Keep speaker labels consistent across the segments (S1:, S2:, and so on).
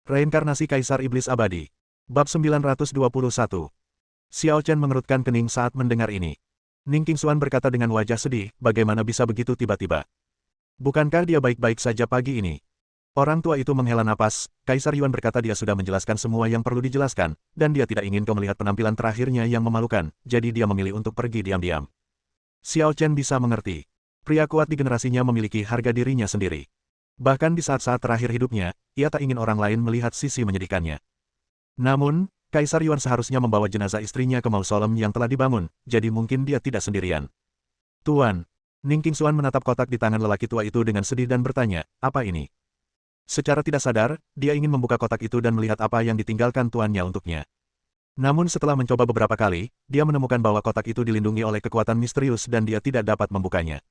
S1: Reinkarnasi Kaisar Iblis Abadi. Bab 921. Xiao Chen mengerutkan kening saat mendengar ini. Ning Qingxuan berkata dengan wajah sedih, bagaimana bisa begitu tiba-tiba? Bukankah dia baik-baik saja pagi ini? Orang tua itu menghela napas, Kaisar Yuan berkata dia sudah menjelaskan semua yang perlu dijelaskan, dan dia tidak ingin kau melihat penampilan terakhirnya yang memalukan, jadi dia memilih untuk pergi diam-diam. Xiao Chen bisa mengerti. Pria kuat di generasinya memiliki harga dirinya sendiri. Bahkan di saat-saat terakhir hidupnya, ia tak ingin orang lain melihat sisi menyedihkannya. Namun, Kaisar Yuan seharusnya membawa jenazah istrinya ke mausoleum yang telah dibangun, jadi mungkin dia tidak sendirian. Tuan, Ning Qingxuan menatap kotak di tangan lelaki tua itu dengan sedih dan bertanya, apa ini? Secara tidak sadar, dia ingin membuka kotak itu dan melihat apa yang ditinggalkan tuannya untuknya. Namun setelah mencoba beberapa kali, dia menemukan bahwa kotak itu dilindungi oleh kekuatan misterius dan dia tidak dapat membukanya.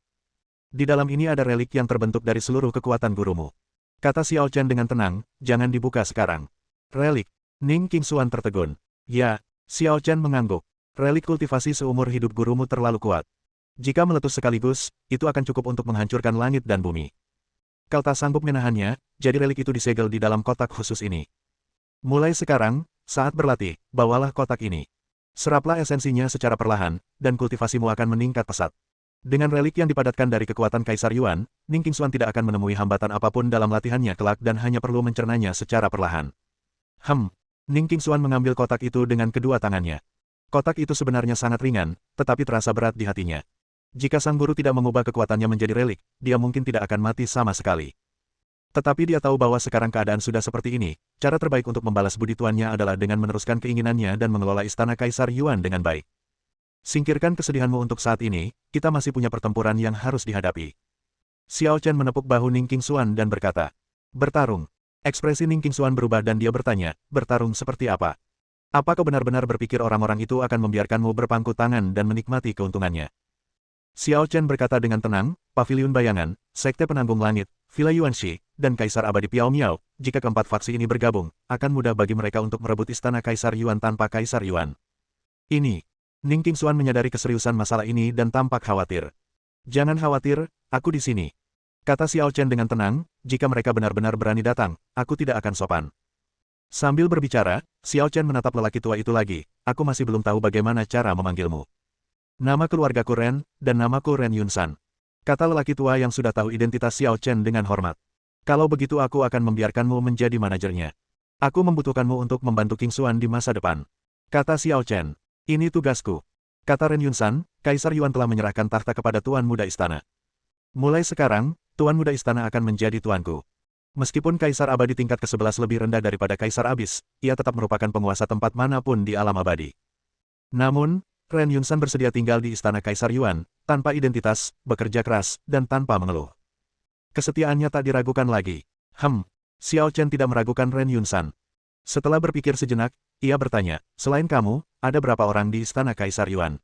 S1: Di dalam ini ada relik yang terbentuk dari seluruh kekuatan gurumu. Kata Xiao Chen dengan tenang, jangan dibuka sekarang. Relik. Ning Qingxuan tertegun. Ya, Xiao Chen mengangguk. Relik kultivasi seumur hidup gurumu terlalu kuat. Jika meletus sekaligus, itu akan cukup untuk menghancurkan langit dan bumi. Kau tak sanggup menahannya, jadi relik itu disegel di dalam kotak khusus ini. Mulai sekarang, saat berlatih, bawalah kotak ini. Seraplah esensinya secara perlahan, dan kultivasimu akan meningkat pesat. Dengan relik yang dipadatkan dari kekuatan Kaisar Yuan, Ning Qingxuan tidak akan menemui hambatan apapun dalam latihannya kelak dan hanya perlu mencernanya secara perlahan. Ning Qingxuan mengambil kotak itu dengan kedua tangannya. Kotak itu sebenarnya sangat ringan, tetapi terasa berat di hatinya. Jika sang guru tidak mengubah kekuatannya menjadi relik, dia mungkin tidak akan mati sama sekali. Tetapi dia tahu bahwa sekarang keadaan sudah seperti ini, cara terbaik untuk membalas budi tuannya adalah dengan meneruskan keinginannya dan mengelola istana Kaisar Yuan dengan baik. Singkirkan kesedihanmu untuk saat ini, kita masih punya pertempuran yang harus dihadapi. Xiao Chen menepuk bahu Ning Qingxuan dan berkata, bertarung. Ekspresi Ning Qingxuan berubah dan dia bertanya, bertarung seperti apa? Apa kau benar-benar berpikir orang-orang itu akan membiarkanmu berpangku tangan dan menikmati keuntungannya? Xiao Chen berkata dengan tenang, Paviliun Bayangan, Sekte Penanggung Langit, Villa Yuanxi, dan Kaisar Abadi Piao Miao, jika keempat faksi ini bergabung, akan mudah bagi mereka untuk merebut istana Kaisar Yuan tanpa Kaisar Yuan. Ini. Ning Qingxuan menyadari keseriusan masalah ini dan tampak khawatir. Jangan khawatir, aku di sini. Kata Xiao Chen dengan tenang, jika mereka benar-benar berani datang, aku tidak akan sopan. Sambil berbicara, Xiao Chen menatap lelaki tua itu lagi, aku masih belum tahu bagaimana cara memanggilmu. Nama keluargaku Ren, dan namaku Ren Yunsan. Kata lelaki tua yang sudah tahu identitas Xiao Chen dengan hormat. Kalau begitu aku akan membiarkanmu menjadi manajernya. Aku membutuhkanmu untuk membantu Qingxuan di masa depan. Kata Xiao Chen. Ini tugasku. Kata Ren Yunsan, Kaisar Yuan telah menyerahkan tahta kepada Tuan Muda Istana. Mulai sekarang, Tuan Muda Istana akan menjadi tuanku. Meskipun Kaisar Abadi tingkat ke-11 lebih rendah daripada Kaisar Abis, ia tetap merupakan penguasa tempat manapun di alam abadi. Namun, Ren Yunsan bersedia tinggal di Istana Kaisar Yuan, tanpa identitas, bekerja keras, dan tanpa mengeluh. Kesetiaannya tak diragukan lagi. Xiao Chen tidak meragukan Ren Yunsan. Setelah berpikir sejenak, ia bertanya, selain kamu, ada berapa orang di Istana Kaisar Yuan?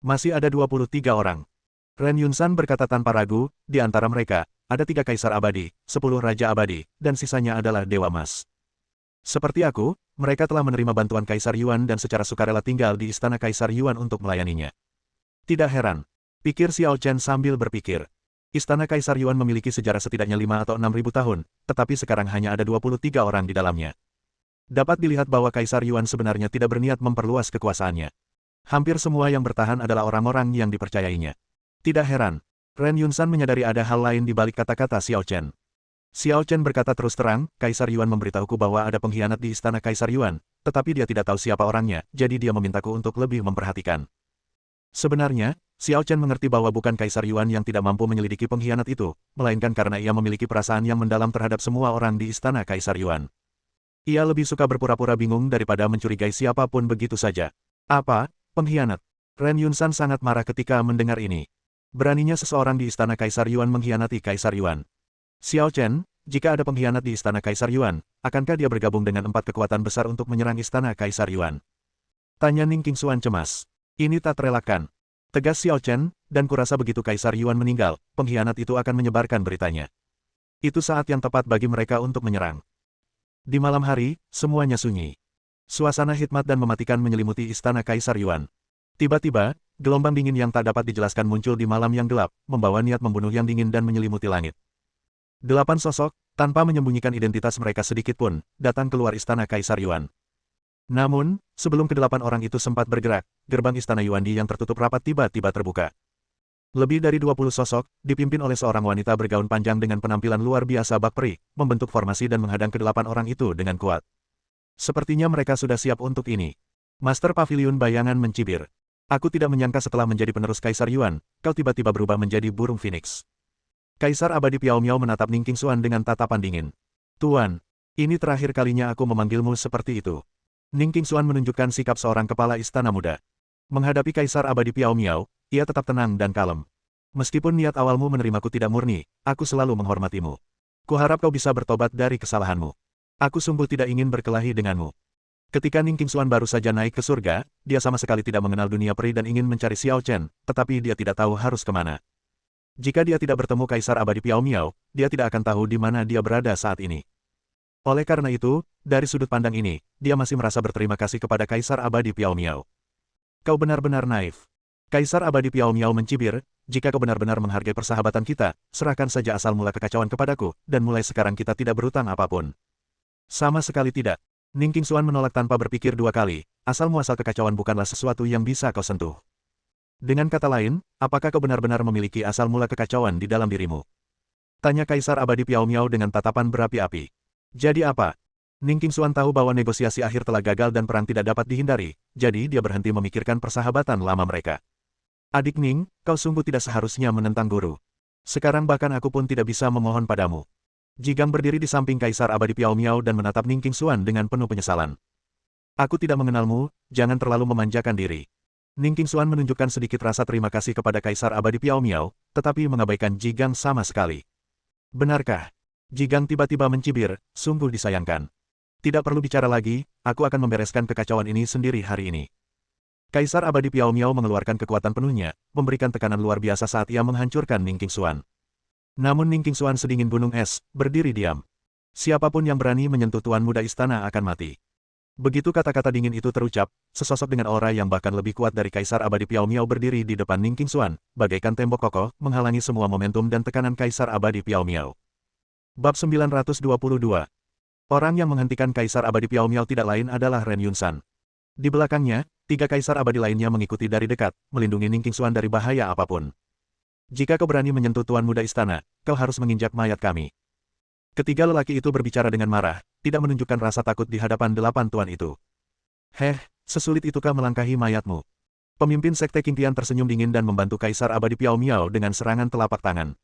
S1: Masih ada 23 orang. Ren Yunsan berkata tanpa ragu, di antara mereka, ada 3 Kaisar Abadi, 10 Raja Abadi, dan sisanya adalah Dewa Emas. Seperti aku, mereka telah menerima bantuan Kaisar Yuan dan secara sukarela tinggal di Istana Kaisar Yuan untuk melayaninya. Tidak heran, pikir Xiao Chen sambil berpikir. Istana Kaisar Yuan memiliki sejarah setidaknya 5 atau 6.000 tahun, tetapi sekarang hanya ada 23 orang di dalamnya. Dapat dilihat bahwa Kaisar Yuan sebenarnya tidak berniat memperluas kekuasaannya. Hampir semua yang bertahan adalah orang-orang yang dipercayainya. Tidak heran, Ren Yunsan menyadari ada hal lain di balik kata-kata Xiao Chen. Xiao Chen berkata terus terang, Kaisar Yuan memberitahuku bahwa ada pengkhianat di Istana Kaisar Yuan, tetapi dia tidak tahu siapa orangnya, jadi dia memintaku untuk lebih memperhatikan. Sebenarnya, Xiao Chen mengerti bahwa bukan Kaisar Yuan yang tidak mampu menyelidiki pengkhianat itu, melainkan karena ia memiliki perasaan yang mendalam terhadap semua orang di Istana Kaisar Yuan. Ia lebih suka berpura-pura bingung daripada mencurigai siapapun begitu saja. Apa? Pengkhianat? Ren Yunsan sangat marah ketika mendengar ini. Beraninya seseorang di Istana Kaisar Yuan mengkhianati Kaisar Yuan. Xiao Chen, jika ada pengkhianat di Istana Kaisar Yuan, akankah dia bergabung dengan 4 kekuatan besar untuk menyerang Istana Kaisar Yuan? Tanya Ning Qingxuan cemas. Ini tak terelakkan. Tegas Xiao Chen, dan kurasa begitu Kaisar Yuan meninggal, pengkhianat itu akan menyebarkan beritanya. Itu saat yang tepat bagi mereka untuk menyerang. Di malam hari, semuanya sunyi. Suasana hikmat dan mematikan menyelimuti Istana Kaisar Yuan. Tiba-tiba, gelombang dingin yang tak dapat dijelaskan muncul di malam yang gelap, membawa niat membunuh yang dingin dan menyelimuti langit. 8 sosok, tanpa menyembunyikan identitas mereka sedikit pun, datang keluar istana Kaisar Yuan. Namun, sebelum kedelapan orang itu sempat bergerak, gerbang istana Yuandi yang tertutup rapat tiba-tiba terbuka. Lebih dari 20 sosok, dipimpin oleh seorang wanita bergaun panjang dengan penampilan luar biasa bak peri, membentuk formasi dan menghadang kedelapan orang itu dengan kuat. Sepertinya mereka sudah siap untuk ini. Master Pavilion Bayangan mencibir. Aku tidak menyangka setelah menjadi penerus Kaisar Yuan, kau tiba-tiba berubah menjadi burung phoenix. Kaisar Abadi Piao Miao menatap Ning Qingxuan dengan tatapan dingin. Tuan, ini terakhir kalinya aku memanggilmu seperti itu. Ning Qingxuan menunjukkan sikap seorang kepala istana muda. Menghadapi Kaisar Abadi Piao Miao, ia tetap tenang dan kalem. Meskipun niat awalmu menerimaku tidak murni, aku selalu menghormatimu. Kuharap kau bisa bertobat dari kesalahanmu. Aku sungguh tidak ingin berkelahi denganmu. Ketika Ning Qingxuan baru saja naik ke surga, dia sama sekali tidak mengenal dunia peri dan ingin mencari Xiao Chen, tetapi dia tidak tahu harus kemana. Jika dia tidak bertemu Kaisar Abadi Piao Miao, dia tidak akan tahu di mana dia berada saat ini. Oleh karena itu, dari sudut pandang ini, dia masih merasa berterima kasih kepada Kaisar Abadi Piao Miao. Kau benar-benar naif. Kaisar Abadi Piao Miao mencibir, jika kau benar-benar menghargai persahabatan kita, serahkan saja asal mula kekacauan kepadaku, dan mulai sekarang kita tidak berutang apapun. Sama sekali tidak. Ning Qingxuan menolak tanpa berpikir dua kali, asal muasal kekacauan bukanlah sesuatu yang bisa kau sentuh. Dengan kata lain, apakah kau benar-benar memiliki asal mula kekacauan di dalam dirimu? Tanya Kaisar Abadi Piao Miao dengan tatapan berapi-api. Jadi apa? Ning Qingxuan tahu bahwa negosiasi akhir telah gagal dan perang tidak dapat dihindari, jadi dia berhenti memikirkan persahabatan lama mereka. Adik Ning, kau sungguh tidak seharusnya menentang guru. Sekarang bahkan aku pun tidak bisa memohon padamu. Jigang berdiri di samping Kaisar Abadi Piao Miao dan menatap Ning Qingxuan dengan penuh penyesalan. Aku tidak mengenalmu, jangan terlalu memanjakan diri. Ning Qingxuan menunjukkan sedikit rasa terima kasih kepada Kaisar Abadi Piao Miao, tetapi mengabaikan Jigang sama sekali. Benarkah? Jigang tiba-tiba mencibir, sungguh disayangkan. Tidak perlu bicara lagi, aku akan membereskan kekacauan ini sendiri hari ini. Kaisar Abadi Piao Miao mengeluarkan kekuatan penuhnya, memberikan tekanan luar biasa saat ia menghancurkan Ning Qingxuan. Namun Ning Qingxuan sedingin gunung es, berdiri diam. Siapapun yang berani menyentuh tuan muda istana akan mati. Begitu kata-kata dingin itu terucap, sesosok dengan aura yang bahkan lebih kuat dari Kaisar Abadi Piao Miao berdiri di depan Ning Qingxuan, bagaikan tembok kokoh, menghalangi semua momentum dan tekanan Kaisar Abadi Piao Miao. Bab 922. Orang yang menghentikan Kaisar Abadi Piao Miao tidak lain adalah Ren Yunsan. Di belakangnya, 3 Kaisar Abadi lainnya mengikuti dari dekat, melindungi Ning Qingxuan dari bahaya apapun. Jika kau berani menyentuh tuan muda istana, kau harus menginjak mayat kami. Ketiga lelaki itu berbicara dengan marah, tidak menunjukkan rasa takut di hadapan 8 tuan itu. Heh, sesulit itukah melangkahi mayatmu? Pemimpin Sekte Qingtian tersenyum dingin dan membantu Kaisar Abadi Piao Miao dengan serangan telapak tangan.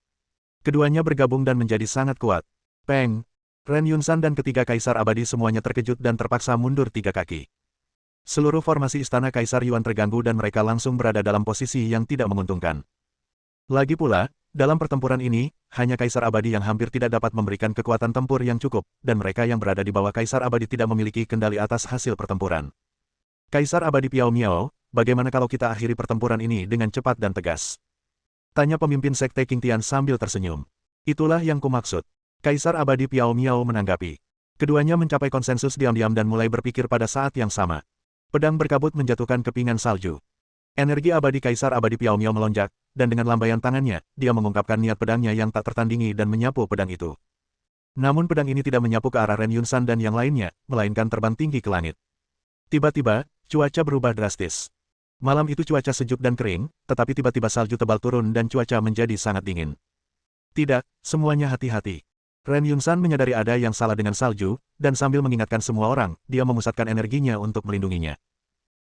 S1: Keduanya bergabung dan menjadi sangat kuat. Peng! Ren Yunsan dan ketiga Kaisar Abadi semuanya terkejut dan terpaksa mundur 3 kaki. Seluruh formasi istana Kaisar Yuan terganggu dan mereka langsung berada dalam posisi yang tidak menguntungkan. Lagi pula, dalam pertempuran ini, hanya Kaisar Abadi yang hampir tidak dapat memberikan kekuatan tempur yang cukup, dan mereka yang berada di bawah Kaisar Abadi tidak memiliki kendali atas hasil pertempuran. Kaisar Abadi Piao Miao, bagaimana kalau kita akhiri pertempuran ini dengan cepat dan tegas? Tanya pemimpin Sekte Qingtian sambil tersenyum. Itulah yang kumaksud. Kaisar Abadi Piao Miao menanggapi. Keduanya mencapai konsensus diam-diam dan mulai berpikir pada saat yang sama. Pedang berkabut menjatuhkan kepingan salju. Energi abadi Kaisar Abadi Piao Miao melonjak, dan dengan lambaian tangannya, dia mengungkapkan niat pedangnya yang tak tertandingi dan menyapu pedang itu. Namun pedang ini tidak menyapu ke arah Ren Yunsan dan yang lainnya, melainkan terbang tinggi ke langit. Tiba-tiba, cuaca berubah drastis. Malam itu cuaca sejuk dan kering, tetapi tiba-tiba salju tebal turun dan cuaca menjadi sangat dingin. Tidak, semuanya hati-hati. Ren Yunsan menyadari ada yang salah dengan salju, dan sambil mengingatkan semua orang, dia memusatkan energinya untuk melindunginya.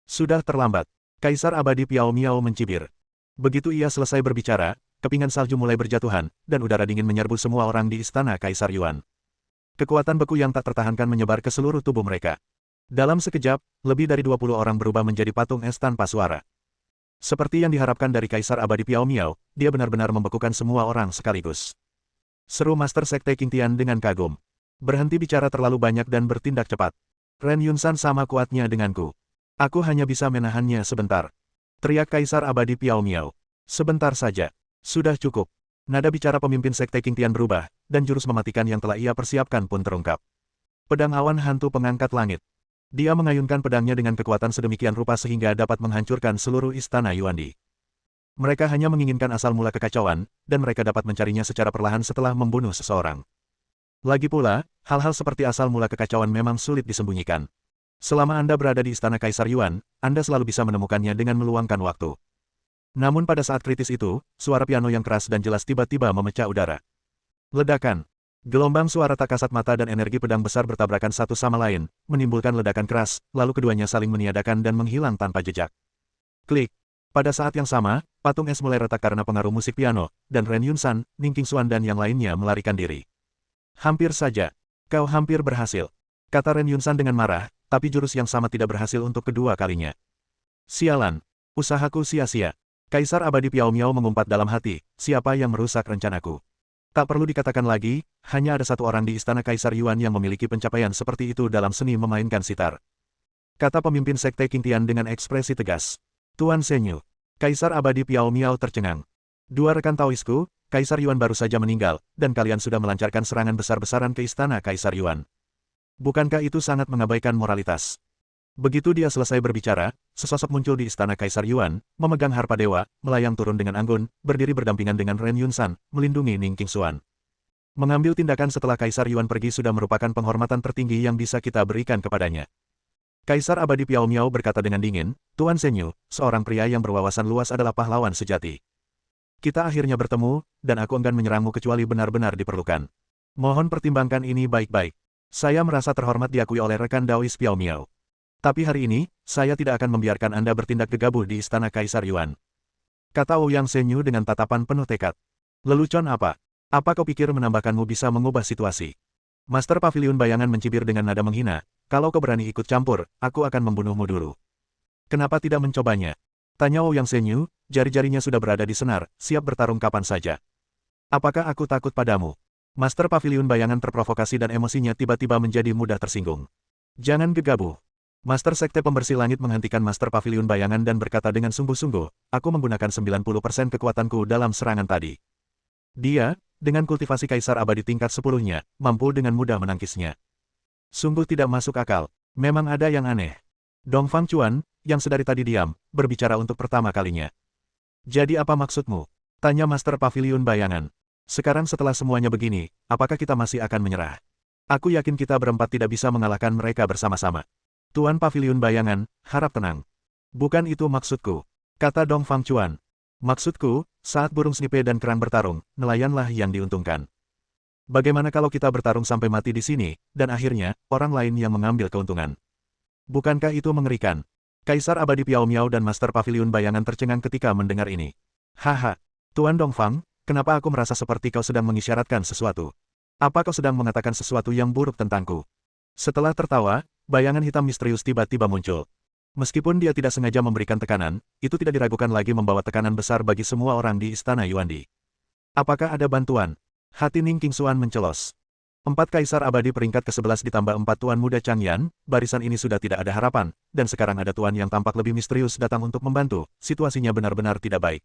S1: Sudah terlambat. Kaisar Abadi Piao Miao mencibir. Begitu ia selesai berbicara, kepingan salju mulai berjatuhan, dan udara dingin menyerbu semua orang di istana Kaisar Yuan. Kekuatan beku yang tak tertahankan menyebar ke seluruh tubuh mereka. Dalam sekejap, lebih dari 20 orang berubah menjadi patung es tanpa suara. Seperti yang diharapkan dari Kaisar Abadi Piao Miao, dia benar-benar membekukan semua orang sekaligus. Seru Master Sekte Qingtian dengan kagum. Berhenti bicara terlalu banyak dan bertindak cepat. Ren Yunsan sama kuatnya denganku. Aku hanya bisa menahannya sebentar. Teriak Kaisar Abadi Piao Miao. Sebentar saja. Sudah cukup. Nada bicara pemimpin Sekte Qingtian berubah, dan jurus mematikan yang telah ia persiapkan pun terungkap. Pedang awan hantu pengangkat langit. Dia mengayunkan pedangnya dengan kekuatan sedemikian rupa sehingga dapat menghancurkan seluruh istana Yuandi. Mereka hanya menginginkan asal mula kekacauan, dan mereka dapat mencarinya secara perlahan setelah membunuh seseorang. Lagi pula, hal-hal seperti asal mula kekacauan memang sulit disembunyikan. Selama Anda berada di Istana Kaisar Yuan, Anda selalu bisa menemukannya dengan meluangkan waktu. Namun pada saat kritis itu, suara piano yang keras dan jelas tiba-tiba memecah udara. Ledakan. Gelombang suara tak kasat mata dan energi pedang besar bertabrakan satu sama lain, menimbulkan ledakan keras, lalu keduanya saling meniadakan dan menghilang tanpa jejak. Klik. Pada saat yang sama, patung es mulai retak karena pengaruh musik piano, dan Ren Yunsan, Ning Qingxuan dan yang lainnya melarikan diri. Hampir saja. Kau hampir berhasil, kata Ren Yunsan dengan marah, tapi jurus yang sama tidak berhasil untuk kedua kalinya. Sialan. Usahaku sia-sia. Kaisar Abadi Piao Miao mengumpat dalam hati, siapa yang merusak rencanaku? Tak perlu dikatakan lagi, hanya ada satu orang di Istana Kaisar Yuan yang memiliki pencapaian seperti itu dalam seni memainkan sitar. Kata pemimpin Sekte Qingtian dengan ekspresi tegas. Tuan Senyu. Kaisar Abadi Piao Miao tercengang. Dua rekan Taoisku, Kaisar Yuan baru saja meninggal, dan kalian sudah melancarkan serangan besar-besaran ke Istana Kaisar Yuan. Bukankah itu sangat mengabaikan moralitas? Begitu dia selesai berbicara, sesosok muncul di Istana Kaisar Yuan, memegang harpa dewa, melayang turun dengan anggun, berdiri berdampingan dengan Ren Yunsan, melindungi Ning Qingxuan. Mengambil tindakan setelah Kaisar Yuan pergi sudah merupakan penghormatan tertinggi yang bisa kita berikan kepadanya. Kaisar Abadi Piao Miao berkata dengan dingin, Tuan Senyu, seorang pria yang berwawasan luas adalah pahlawan sejati. Kita akhirnya bertemu, dan aku enggan menyerangmu kecuali benar-benar diperlukan. Mohon pertimbangkan ini baik-baik. Saya merasa terhormat diakui oleh rekan Daois Piao Miao. Tapi hari ini, saya tidak akan membiarkan Anda bertindak gegabah di Istana Kaisar Yuan. Kata Ouyang Senyu dengan tatapan penuh tekad. Lelucon apa? Apa kau pikir menambahkanmu bisa mengubah situasi? Master Paviliun Bayangan mencibir dengan nada menghina, kalau kau berani ikut campur, aku akan membunuhmu dulu. Kenapa tidak mencobanya? Tanya Ouyang Senyu, jari-jarinya sudah berada di senar, siap bertarung kapan saja. Apakah aku takut padamu? Master Paviliun Bayangan terprovokasi dan emosinya tiba-tiba menjadi mudah tersinggung. Jangan gegabah. Master Sekte Pembersih Langit menghentikan Master Paviliun Bayangan dan berkata dengan sungguh-sungguh, aku menggunakan 90% kekuatanku dalam serangan tadi. Dia, dengan kultivasi Kaisar Abadi tingkat 10-nya, mampu dengan mudah menangkisnya. Sungguh tidak masuk akal, memang ada yang aneh. Dongfang Chuan, yang sedari tadi diam, berbicara untuk pertama kalinya. Jadi apa maksudmu? Tanya Master Paviliun Bayangan. Sekarang setelah semuanya begini, apakah kita masih akan menyerah? Aku yakin kita berempat tidak bisa mengalahkan mereka bersama-sama. Tuan Paviliun Bayangan, harap tenang. Bukan itu maksudku, kata Dongfang Chuan. Maksudku, saat burung snipe dan kerang bertarung, nelayanlah yang diuntungkan. Bagaimana kalau kita bertarung sampai mati di sini, dan akhirnya, orang lain yang mengambil keuntungan? Bukankah itu mengerikan? Kaisar Abadi Piao Miao dan Master Paviliun Bayangan tercengang ketika mendengar ini. Haha, Tuan Dongfang, kenapa aku merasa seperti kau sedang mengisyaratkan sesuatu? Apa kau sedang mengatakan sesuatu yang buruk tentangku? Setelah tertawa, bayangan hitam misterius tiba-tiba muncul. Meskipun dia tidak sengaja memberikan tekanan, itu tidak diragukan lagi membawa tekanan besar bagi semua orang di Istana Yuandi. Apakah ada bantuan? Hati Ning Qingxuan mencelos. 4 Kaisar Abadi peringkat ke-11 ditambah 4 Tuan Muda Changyan, barisan ini sudah tidak ada harapan, dan sekarang ada Tuan yang tampak lebih misterius datang untuk membantu, situasinya benar-benar tidak baik.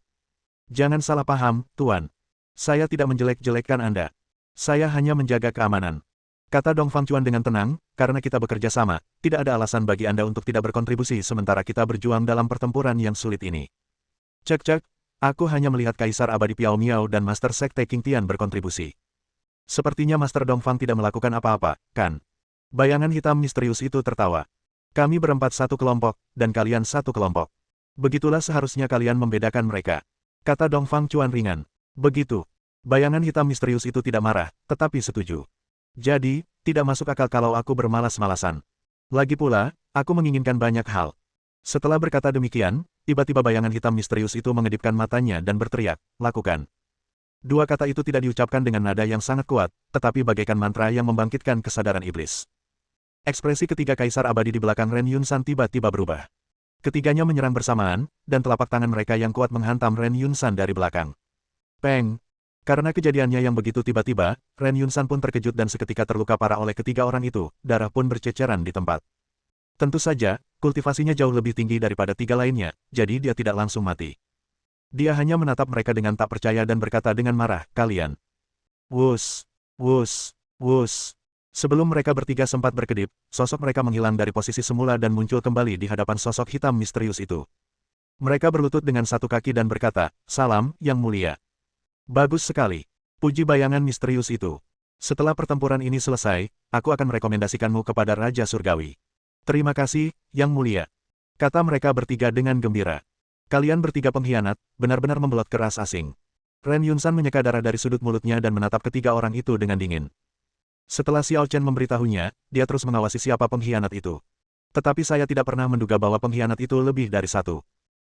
S1: Jangan salah paham, Tuan. Saya tidak menjelek-jelekkan Anda. Saya hanya menjaga keamanan. Kata Dongfang Chuan dengan tenang, karena kita bekerja sama, tidak ada alasan bagi Anda untuk tidak berkontribusi sementara kita berjuang dalam pertempuran yang sulit ini. Cek-cek, aku hanya melihat Kaisar Abadi Piao Miao dan Master Sekte Qingtian berkontribusi. Sepertinya Master Dongfang tidak melakukan apa-apa, kan? Bayangan hitam misterius itu tertawa. Kami berempat satu kelompok, dan kalian satu kelompok. Begitulah seharusnya kalian membedakan mereka. Kata Dongfang Chuan ringan. Begitu. Bayangan hitam misterius itu tidak marah, tetapi setuju. Jadi, tidak masuk akal kalau aku bermalas-malasan. Lagi pula, aku menginginkan banyak hal. Setelah berkata demikian, tiba-tiba bayangan hitam misterius itu mengedipkan matanya dan berteriak, lakukan. Dua kata itu tidak diucapkan dengan nada yang sangat kuat, tetapi bagaikan mantra yang membangkitkan kesadaran iblis. Ekspresi ketiga Kaisar Abadi di belakang Ren Yunsan tiba-tiba berubah. Ketiganya menyerang bersamaan, dan telapak tangan mereka yang kuat menghantam Ren Yunsan dari belakang. Peng! Karena kejadiannya yang begitu tiba-tiba, Ren Yunsan pun terkejut dan seketika terluka parah oleh ketiga orang itu, darah pun berceceran di tempat. Tentu saja, kultivasinya jauh lebih tinggi daripada tiga lainnya, jadi dia tidak langsung mati. Dia hanya menatap mereka dengan tak percaya dan berkata dengan marah, kalian. Wus, wus, wus. Sebelum mereka bertiga sempat berkedip, sosok mereka menghilang dari posisi semula dan muncul kembali di hadapan sosok hitam misterius itu. Mereka berlutut dengan satu kaki dan berkata, salam, yang mulia. Bagus sekali. Puji bayangan misterius itu. Setelah pertempuran ini selesai, aku akan merekomendasikanmu kepada Raja Surgawi. Terima kasih, Yang Mulia. Kata mereka bertiga dengan gembira. Kalian bertiga pengkhianat, benar-benar membelot keras asing. Ren Yunsan menyeka darah dari sudut mulutnya dan menatap ketiga orang itu dengan dingin. Setelah Xiao Chen memberitahunya, dia terus mengawasi siapa pengkhianat itu. Tetapi saya tidak pernah menduga bahwa pengkhianat itu lebih dari satu.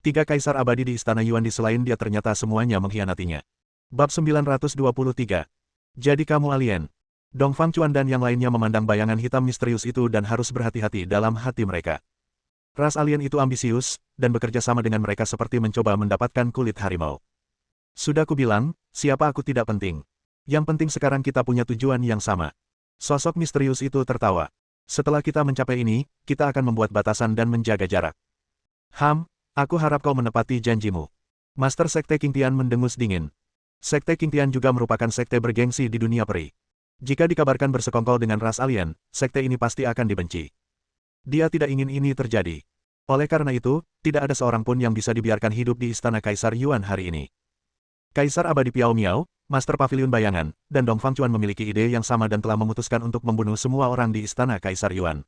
S1: 3 kaisar abadi di Istana Yuan selain dia ternyata semuanya mengkhianatinya. Bab 923. Jadi kamu alien. Dongfang Chuan dan yang lainnya memandang bayangan hitam misterius itu dan harus berhati-hati dalam hati mereka. Ras alien itu ambisius, dan bekerja sama dengan mereka seperti mencoba mendapatkan kulit harimau. Sudah kubilang, siapa aku tidak penting. Yang penting sekarang kita punya tujuan yang sama. Sosok misterius itu tertawa. Setelah kita mencapai ini, kita akan membuat batasan dan menjaga jarak. Aku harap kau menepati janjimu. Master Sekte King Tian mendengus dingin. Sekte King Tian juga merupakan sekte bergengsi di dunia peri. Jika dikabarkan bersekongkol dengan ras alien, sekte ini pasti akan dibenci. Dia tidak ingin ini terjadi. Oleh karena itu, tidak ada seorang pun yang bisa dibiarkan hidup di Istana Kaisar Yuan hari ini. Kaisar Abadi Piao Miao, Master Pavilion Bayangan, dan Dongfang Chuan memiliki ide yang sama dan telah memutuskan untuk membunuh semua orang di Istana Kaisar Yuan.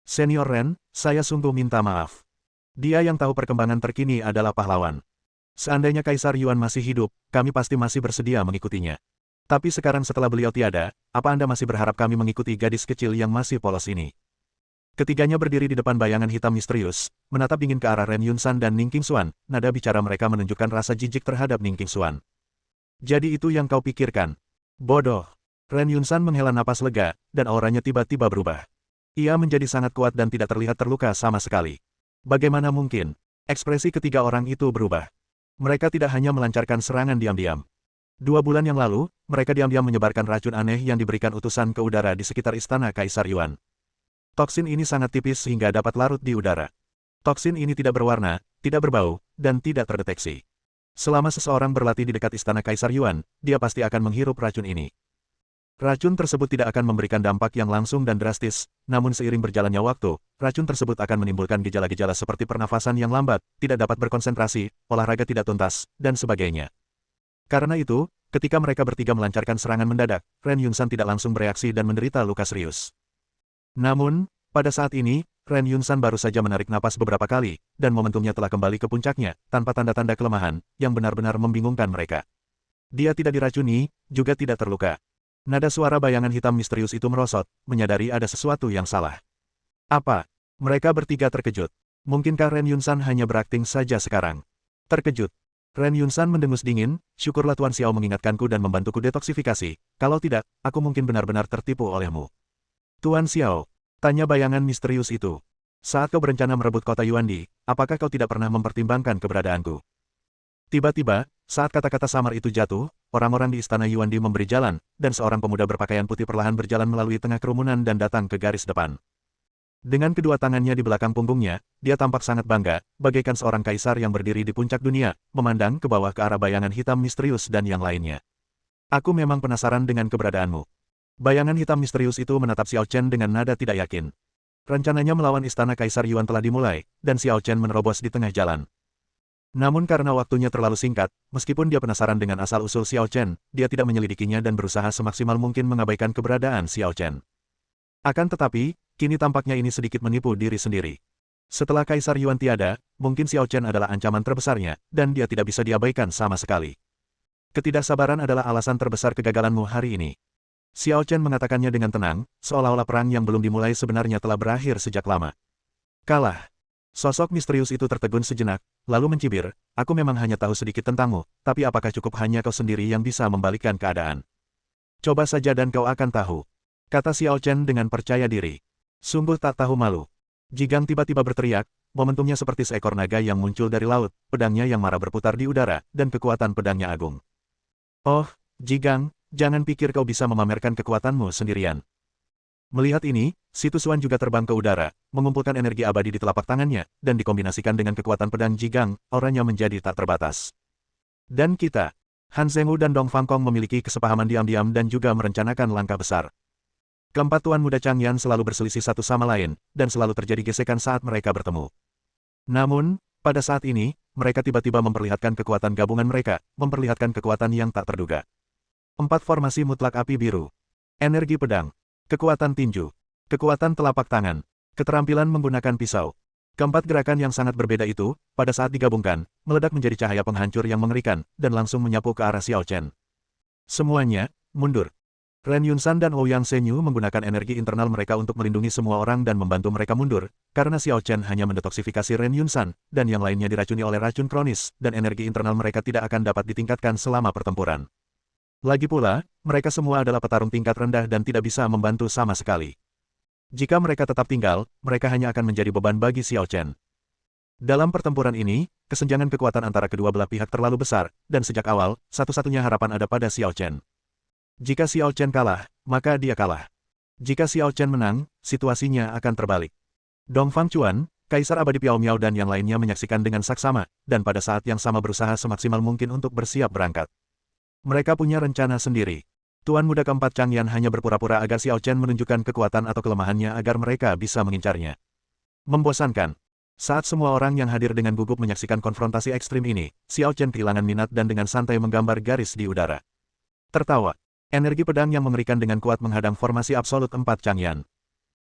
S1: Senior Ren, saya sungguh minta maaf. Dia yang tahu perkembangan terkini adalah pahlawan. Seandainya Kaisar Yuan masih hidup, kami pasti masih bersedia mengikutinya. Tapi sekarang setelah beliau tiada, apa Anda masih berharap kami mengikuti gadis kecil yang masih polos ini? Ketiganya berdiri di depan bayangan hitam misterius, menatap dingin ke arah Ren Yunsan dan Ning Qingshuan. Nada bicara mereka menunjukkan rasa jijik terhadap Ning Qingshuan. Jadi itu yang kau pikirkan? Bodoh. Ren Yunsan menghela napas lega, dan auranya tiba-tiba berubah. Ia menjadi sangat kuat dan tidak terlihat terluka sama sekali. Bagaimana mungkin? Ekspresi ketiga orang itu berubah. Mereka tidak hanya melancarkan serangan diam-diam. 2 bulan yang lalu, mereka diam-diam menyebarkan racun aneh yang diberikan utusan ke udara di sekitar Istana Kaisar Yuan. Toksin ini sangat tipis sehingga dapat larut di udara. Toksin ini tidak berwarna, tidak berbau, dan tidak terdeteksi. Selama seseorang berlatih di dekat Istana Kaisar Yuan, dia pasti akan menghirup racun ini. Racun tersebut tidak akan memberikan dampak yang langsung dan drastis, namun seiring berjalannya waktu, racun tersebut akan menimbulkan gejala-gejala seperti pernafasan yang lambat, tidak dapat berkonsentrasi, olahraga tidak tuntas, dan sebagainya. Karena itu, ketika mereka bertiga melancarkan serangan mendadak, Ren Yunsan tidak langsung bereaksi dan menderita luka serius. Namun, pada saat ini, Ren Yunsan baru saja menarik napas beberapa kali, dan momentumnya telah kembali ke puncaknya, tanpa tanda-tanda kelemahan, yang benar-benar membingungkan mereka. Dia tidak diracuni, juga tidak terluka. Nada suara bayangan hitam misterius itu merosot, menyadari ada sesuatu yang salah. Apa? Mereka bertiga terkejut. Mungkinkah Ren Yunsan hanya berakting saja sekarang? Terkejut. Ren Yunsan mendengus dingin, syukurlah Tuan Xiao mengingatkanku dan membantuku detoksifikasi, kalau tidak, aku mungkin benar-benar tertipu olehmu. Tuan Xiao, tanya bayangan misterius itu. Saat kau berencana merebut kota Yuandi, apakah kau tidak pernah mempertimbangkan keberadaanku? Tiba-tiba, saat kata-kata samar itu jatuh, orang-orang di Istana Yuandi memberi jalan, dan seorang pemuda berpakaian putih perlahan berjalan melalui tengah kerumunan dan datang ke garis depan. Dengan kedua tangannya di belakang punggungnya, dia tampak sangat bangga, bagaikan seorang kaisar yang berdiri di puncak dunia, memandang ke bawah ke arah bayangan hitam misterius dan yang lainnya. Aku memang penasaran dengan keberadaanmu. Bayangan hitam misterius itu menatap Xiao Chen dengan nada tidak yakin. Rencananya melawan Istana Kaisar Yuan telah dimulai, dan Xiao Chen menerobos di tengah jalan. Namun karena waktunya terlalu singkat, meskipun dia penasaran dengan asal-usul Xiao Chen, dia tidak menyelidikinya dan berusaha semaksimal mungkin mengabaikan keberadaan Xiao Chen. Akan tetapi, kini tampaknya ini sedikit menipu diri sendiri. Setelah Kaisar Yuan tiada, mungkin Xiao Chen adalah ancaman terbesarnya, dan dia tidak bisa diabaikan sama sekali. Ketidaksabaran adalah alasan terbesar kegagalanmu hari ini. Xiao Chen mengatakannya dengan tenang, seolah-olah perang yang belum dimulai sebenarnya telah berakhir sejak lama. Kalah. Sosok misterius itu tertegun sejenak, lalu mencibir, aku memang hanya tahu sedikit tentangmu, tapi apakah cukup hanya kau sendiri yang bisa membalikkan keadaan? Coba saja dan kau akan tahu. Kata Xiao Chen dengan percaya diri. Sungguh tak tahu malu. Jigang tiba-tiba berteriak, momentumnya seperti seekor naga yang muncul dari laut, pedangnya yang marah berputar di udara, dan kekuatan pedangnya agung. Oh, Jigang, jangan pikir kau bisa memamerkan kekuatanmu sendirian. Melihat ini, si Tusuan juga terbang ke udara, mengumpulkan energi abadi di telapak tangannya, dan dikombinasikan dengan kekuatan pedang Jigang, auranya menjadi tak terbatas. Dan kita, Han Zhengwu dan Dong Fang Kong memiliki kesepahaman diam-diam dan juga merencanakan langkah besar. Keempat tuan muda Changyan selalu berselisih satu sama lain, dan selalu terjadi gesekan saat mereka bertemu. Namun, pada saat ini, mereka tiba-tiba memperlihatkan kekuatan gabungan mereka, memperlihatkan kekuatan yang tak terduga. 4 formasi mutlak api biru. Energi pedang. Kekuatan tinju. Kekuatan telapak tangan. Keterampilan menggunakan pisau. Keempat gerakan yang sangat berbeda itu, pada saat digabungkan, meledak menjadi cahaya penghancur yang mengerikan, dan langsung menyapu ke arah Xiao Chen. Semuanya, mundur. Ren Yunsan dan Ouyang Senyu menggunakan energi internal mereka untuk melindungi semua orang dan membantu mereka mundur, karena Xiao Chen hanya mendetoksifikasi Ren Yunsan, dan yang lainnya diracuni oleh racun kronis, dan energi internal mereka tidak akan dapat ditingkatkan selama pertempuran. Lagi pula, mereka semua adalah petarung tingkat rendah dan tidak bisa membantu sama sekali. Jika mereka tetap tinggal, mereka hanya akan menjadi beban bagi Xiao Chen. Dalam pertempuran ini, kesenjangan kekuatan antara kedua belah pihak terlalu besar, dan sejak awal, satu-satunya harapan ada pada Xiao Chen. Jika Xiao Chen kalah, maka dia kalah. Jika Xiao Chen menang, situasinya akan terbalik. Dong Fangchuan, Kaisar Abadi Piao Miao dan yang lainnya menyaksikan dengan saksama, dan pada saat yang sama berusaha semaksimal mungkin untuk bersiap berangkat. Mereka punya rencana sendiri. Tuan Muda keempat Changyan hanya berpura-pura agar Xiao Chen menunjukkan kekuatan atau kelemahannya agar mereka bisa mengincarnya. Membosankan. Saat semua orang yang hadir dengan gugup menyaksikan konfrontasi ekstrim ini, Xiao Chen kehilangan minat dan dengan santai menggambar garis di udara. Tertawa. Energi pedang yang mengerikan dengan kuat menghadang formasi absolut empat Changyan.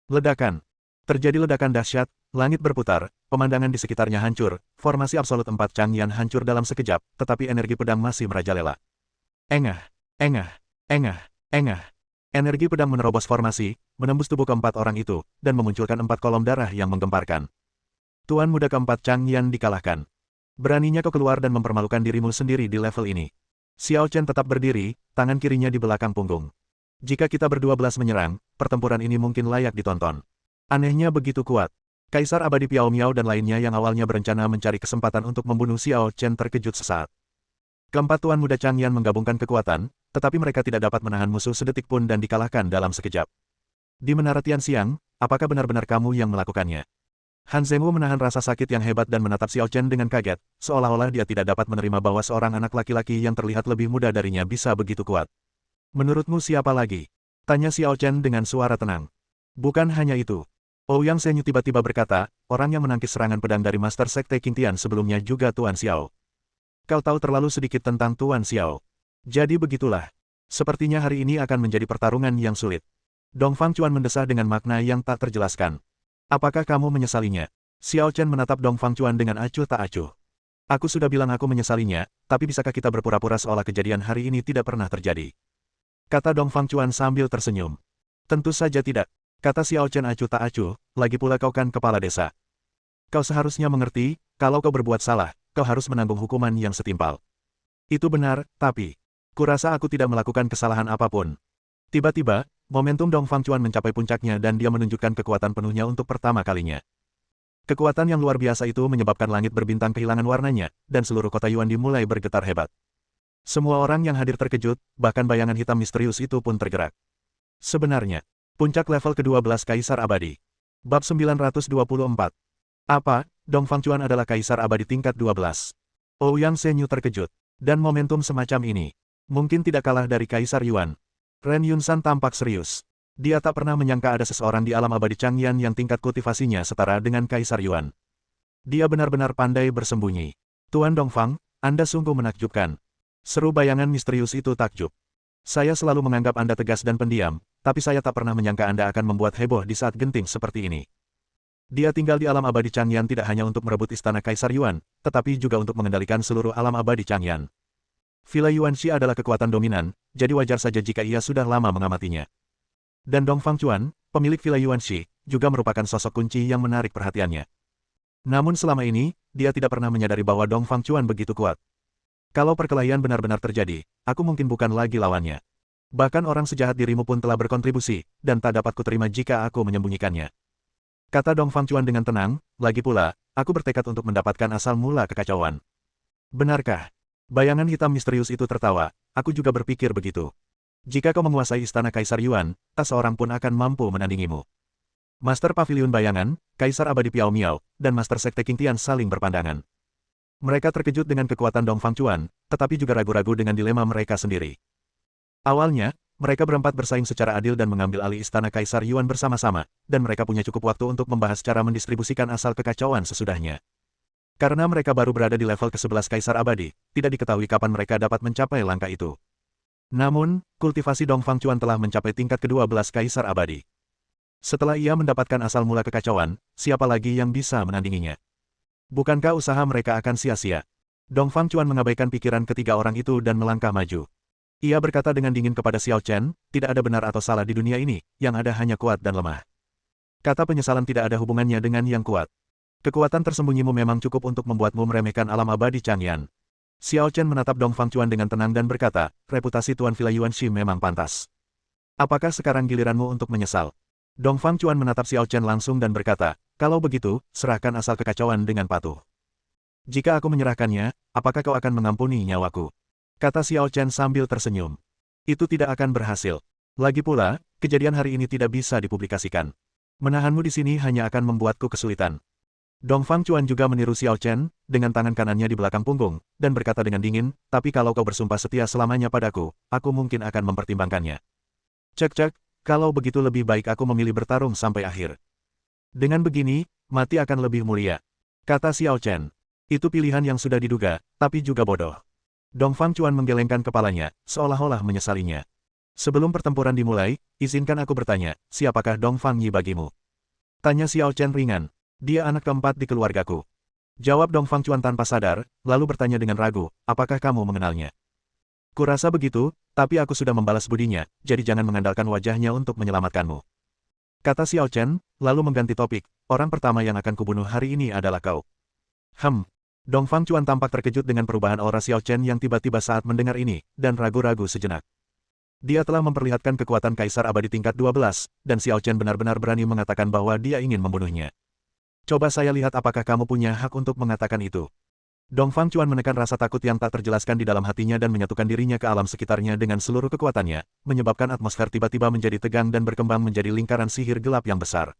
S1: Ledakan. Terjadi ledakan dahsyat, langit berputar, pemandangan di sekitarnya hancur, formasi absolut empat Changyan hancur dalam sekejap, tetapi energi pedang masih merajalela. Engah, engah, engah, engah. Energi pedang menerobos formasi, menembus tubuh keempat orang itu, dan memunculkan 4 kolom darah yang menggemparkan. Tuan Muda keempat Changyan dikalahkan. Beraninya kau keluar dan mempermalukan dirimu sendiri di level ini. Xiao Chen tetap berdiri, tangan kirinya di belakang punggung. Jika kita berdua-belas menyerang, pertempuran ini mungkin layak ditonton. Anehnya begitu kuat. Kaisar Abadi Piao Miao dan lainnya yang awalnya berencana mencari kesempatan untuk membunuh Xiao Chen terkejut sesaat. Keempat Tuan Muda Changyan menggabungkan kekuatan, tetapi mereka tidak dapat menahan musuh sedetik pun dan dikalahkan dalam sekejap. Di Menara Tianxiang, apakah benar-benar kamu yang melakukannya? Han Zhengwu menahan rasa sakit yang hebat dan menatap Xiao Chen dengan kaget, seolah-olah dia tidak dapat menerima bahwa seorang anak laki-laki yang terlihat lebih muda darinya bisa begitu kuat. Menurutmu siapa lagi? Tanya Xiao Chen dengan suara tenang. Bukan hanya itu. Ouyang Senyu tiba-tiba berkata, orang yang menangkis serangan pedang dari Master Sekte Qingtian sebelumnya juga Tuan Xiao. Kau tahu terlalu sedikit tentang Tuan Xiao. Jadi begitulah. Sepertinya hari ini akan menjadi pertarungan yang sulit. Dong Fangchuan mendesah dengan makna yang tak terjelaskan. Apakah kamu menyesalinya? Xiao Chen menatap Dong Fangchuan dengan acuh tak acuh. Aku sudah bilang aku menyesalinya, tapi bisakah kita berpura-pura seolah kejadian hari ini tidak pernah terjadi? Kata Dong Fangchuan sambil tersenyum. Tentu saja tidak. Kata Xiao Chen acuh tak acuh, lagi pula kau kan kepala desa. Kau seharusnya mengerti, kalau kau berbuat salah, kau harus menanggung hukuman yang setimpal. Itu benar, tapi kurasa aku tidak melakukan kesalahan apapun. Tiba-tiba, momentum Dong Fangchuan mencapai puncaknya dan dia menunjukkan kekuatan penuhnya untuk pertama kalinya. Kekuatan yang luar biasa itu menyebabkan langit berbintang kehilangan warnanya, dan seluruh kota Yuan dimulai bergetar hebat. Semua orang yang hadir terkejut, bahkan bayangan hitam misterius itu pun tergerak. Sebenarnya, puncak level ke-12 Kaisar Abadi. Bab 924. Apa, Dong Fangchuan adalah Kaisar Abadi tingkat 12. Ouyang Senyu terkejut. Dan momentum semacam ini, mungkin tidak kalah dari Kaisar Yuan. Ren Yunsan tampak serius. Dia tak pernah menyangka ada seseorang di alam abadi Changyan yang tingkat kultivasinya setara dengan Kaisar Yuan. Dia benar-benar pandai bersembunyi. Tuan Dongfang, Anda sungguh menakjubkan. Seru bayangan misterius itu takjub. Saya selalu menganggap Anda tegas dan pendiam, tapi saya tak pernah menyangka Anda akan membuat heboh di saat genting seperti ini. Dia tinggal di alam abadi Changyan tidak hanya untuk merebut istana Kaisar Yuan, tetapi juga untuk mengendalikan seluruh alam abadi Changyan. Villa Yuanxi adalah kekuatan dominan, jadi wajar saja jika ia sudah lama mengamatinya. Dan Dong Fangchuan, pemilik Villa Yuanxi, juga merupakan sosok kunci yang menarik perhatiannya. Namun selama ini, dia tidak pernah menyadari bahwa Dong Fangchuan begitu kuat. Kalau perkelahian benar-benar terjadi, aku mungkin bukan lagi lawannya. Bahkan orang sejahat dirimu pun telah berkontribusi, dan tak dapat kuterima jika aku menyembunyikannya. Kata Dong Fangchuan dengan tenang, lagi pula, aku bertekad untuk mendapatkan asal mula kekacauan. Benarkah? Bayangan hitam misterius itu tertawa, aku juga berpikir begitu. Jika kau menguasai istana Kaisar Yuan, tak seorang pun akan mampu menandingimu. Master Pavilion Bayangan, Kaisar Abadi Piao Miao, dan Master Sekte Qingtian saling berpandangan. Mereka terkejut dengan kekuatan Dong Fangchuan, tetapi juga ragu-ragu dengan dilema mereka sendiri. Awalnya, mereka berempat bersaing secara adil dan mengambil alih istana Kaisar Yuan bersama-sama, dan mereka punya cukup waktu untuk membahas cara mendistribusikan asal kekacauan sesudahnya. Karena mereka baru berada di level ke-11 Kaisar Abadi, tidak diketahui kapan mereka dapat mencapai langkah itu. Namun, kultivasi Dong Fangchuan telah mencapai tingkat ke-12 Kaisar Abadi. Setelah ia mendapatkan asal mula kekacauan, siapa lagi yang bisa menandinginya? Bukankah usaha mereka akan sia-sia? Dong Fangchuan mengabaikan pikiran ketiga orang itu dan melangkah maju. Ia berkata dengan dingin kepada Xiao Chen, tidak ada benar atau salah di dunia ini, yang ada hanya kuat dan lemah. Kata penyesalan tidak ada hubungannya dengan yang kuat. Kekuatan tersembunyimu memang cukup untuk membuatmu meremehkan alam abadi Changyan. Xiao Chen menatap Dong Fangchuan dengan tenang dan berkata, reputasi Tuan Villa Yuanxi memang pantas. Apakah sekarang giliranmu untuk menyesal? Dong Fangchuan menatap Xiao Chen langsung dan berkata, kalau begitu, serahkan asal kekacauan dengan patuh. Jika aku menyerahkannya, apakah kau akan mengampuni nyawaku? Kata Xiao Chen sambil tersenyum. Itu tidak akan berhasil. Lagi pula, kejadian hari ini tidak bisa dipublikasikan. Menahanmu di sini hanya akan membuatku kesulitan. Dong Fangchuan juga meniru Xiao Chen, dengan tangan kanannya di belakang punggung, dan berkata dengan dingin, tapi kalau kau bersumpah setia selamanya padaku, aku mungkin akan mempertimbangkannya. Cek, kalau begitu lebih baik aku memilih bertarung sampai akhir. Dengan begini, mati akan lebih mulia. Kata Xiao Chen. Itu pilihan yang sudah diduga, tapi juga bodoh. Dong Fangchuan menggelengkan kepalanya, seolah-olah menyesalinya. Sebelum pertempuran dimulai, izinkan aku bertanya, siapakah Dong Fangyi bagimu? Tanya Xiao Chen ringan. Dia anak keempat di keluargaku. Jawab Dong Fangchuan tanpa sadar, lalu bertanya dengan ragu, apakah kamu mengenalnya? Kurasa begitu, tapi aku sudah membalas budinya, jadi jangan mengandalkan wajahnya untuk menyelamatkanmu. Kata Xiao Chen, lalu mengganti topik, orang pertama yang akan kubunuh hari ini adalah kau. Dong Fangchuan tampak terkejut dengan perubahan aura Xiao Chen yang tiba-tiba saat mendengar ini, dan ragu-ragu sejenak. Dia telah memperlihatkan kekuatan Kaisar Abadi tingkat 12, dan Xiao Chen benar-benar berani mengatakan bahwa dia ingin membunuhnya. Coba saya lihat apakah kamu punya hak untuk mengatakan itu. Dong Fangchuan menekan rasa takut yang tak terjelaskan di dalam hatinya dan menyatukan dirinya ke alam sekitarnya dengan seluruh kekuatannya, menyebabkan atmosfer tiba-tiba menjadi tegang dan berkembang menjadi lingkaran sihir gelap yang besar.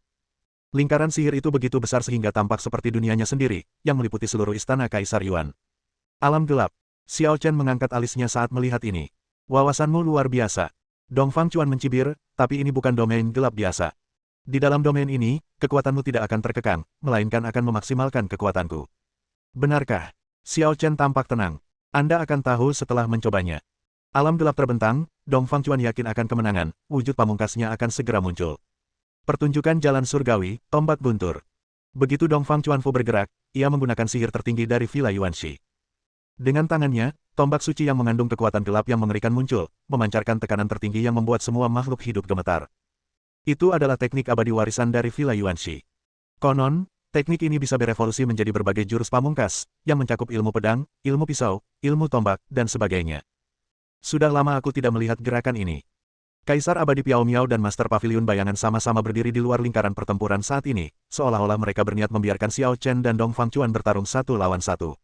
S1: Lingkaran sihir itu begitu besar sehingga tampak seperti dunianya sendiri, yang meliputi seluruh istana Kaisar Yuan. Alam gelap. Xiao Chen mengangkat alisnya saat melihat ini. Wawasanmu luar biasa. Dong Fangchuan mencibir, tapi ini bukan domain gelap biasa. Di dalam domain ini, kekuatanmu tidak akan terkekang, melainkan akan memaksimalkan kekuatanku. Benarkah? Xiao Chen tampak tenang. Anda akan tahu setelah mencobanya. Alam gelap terbentang, Dong Fangchuan yakin akan kemenangan, wujud pamungkasnya akan segera muncul. Pertunjukan jalan surgawi, tombak guntur. Begitu Dong Fangchuan Fu bergerak, ia menggunakan sihir tertinggi dari Villa Yuanxi. Dengan tangannya, tombak suci yang mengandung kekuatan gelap yang mengerikan muncul, memancarkan tekanan tertinggi yang membuat semua makhluk hidup gemetar. Itu adalah teknik abadi warisan dari Villa Yuanxi. Konon, teknik ini bisa berevolusi menjadi berbagai jurus pamungkas, yang mencakup ilmu pedang, ilmu pisau, ilmu tombak, dan sebagainya. Sudah lama aku tidak melihat gerakan ini. Kaisar Abadi Piao Miao dan Master Pavilion Bayangan sama-sama berdiri di luar lingkaran pertempuran saat ini, seolah-olah mereka berniat membiarkan Xiao Chen dan Dong Fangchuan bertarung satu lawan satu.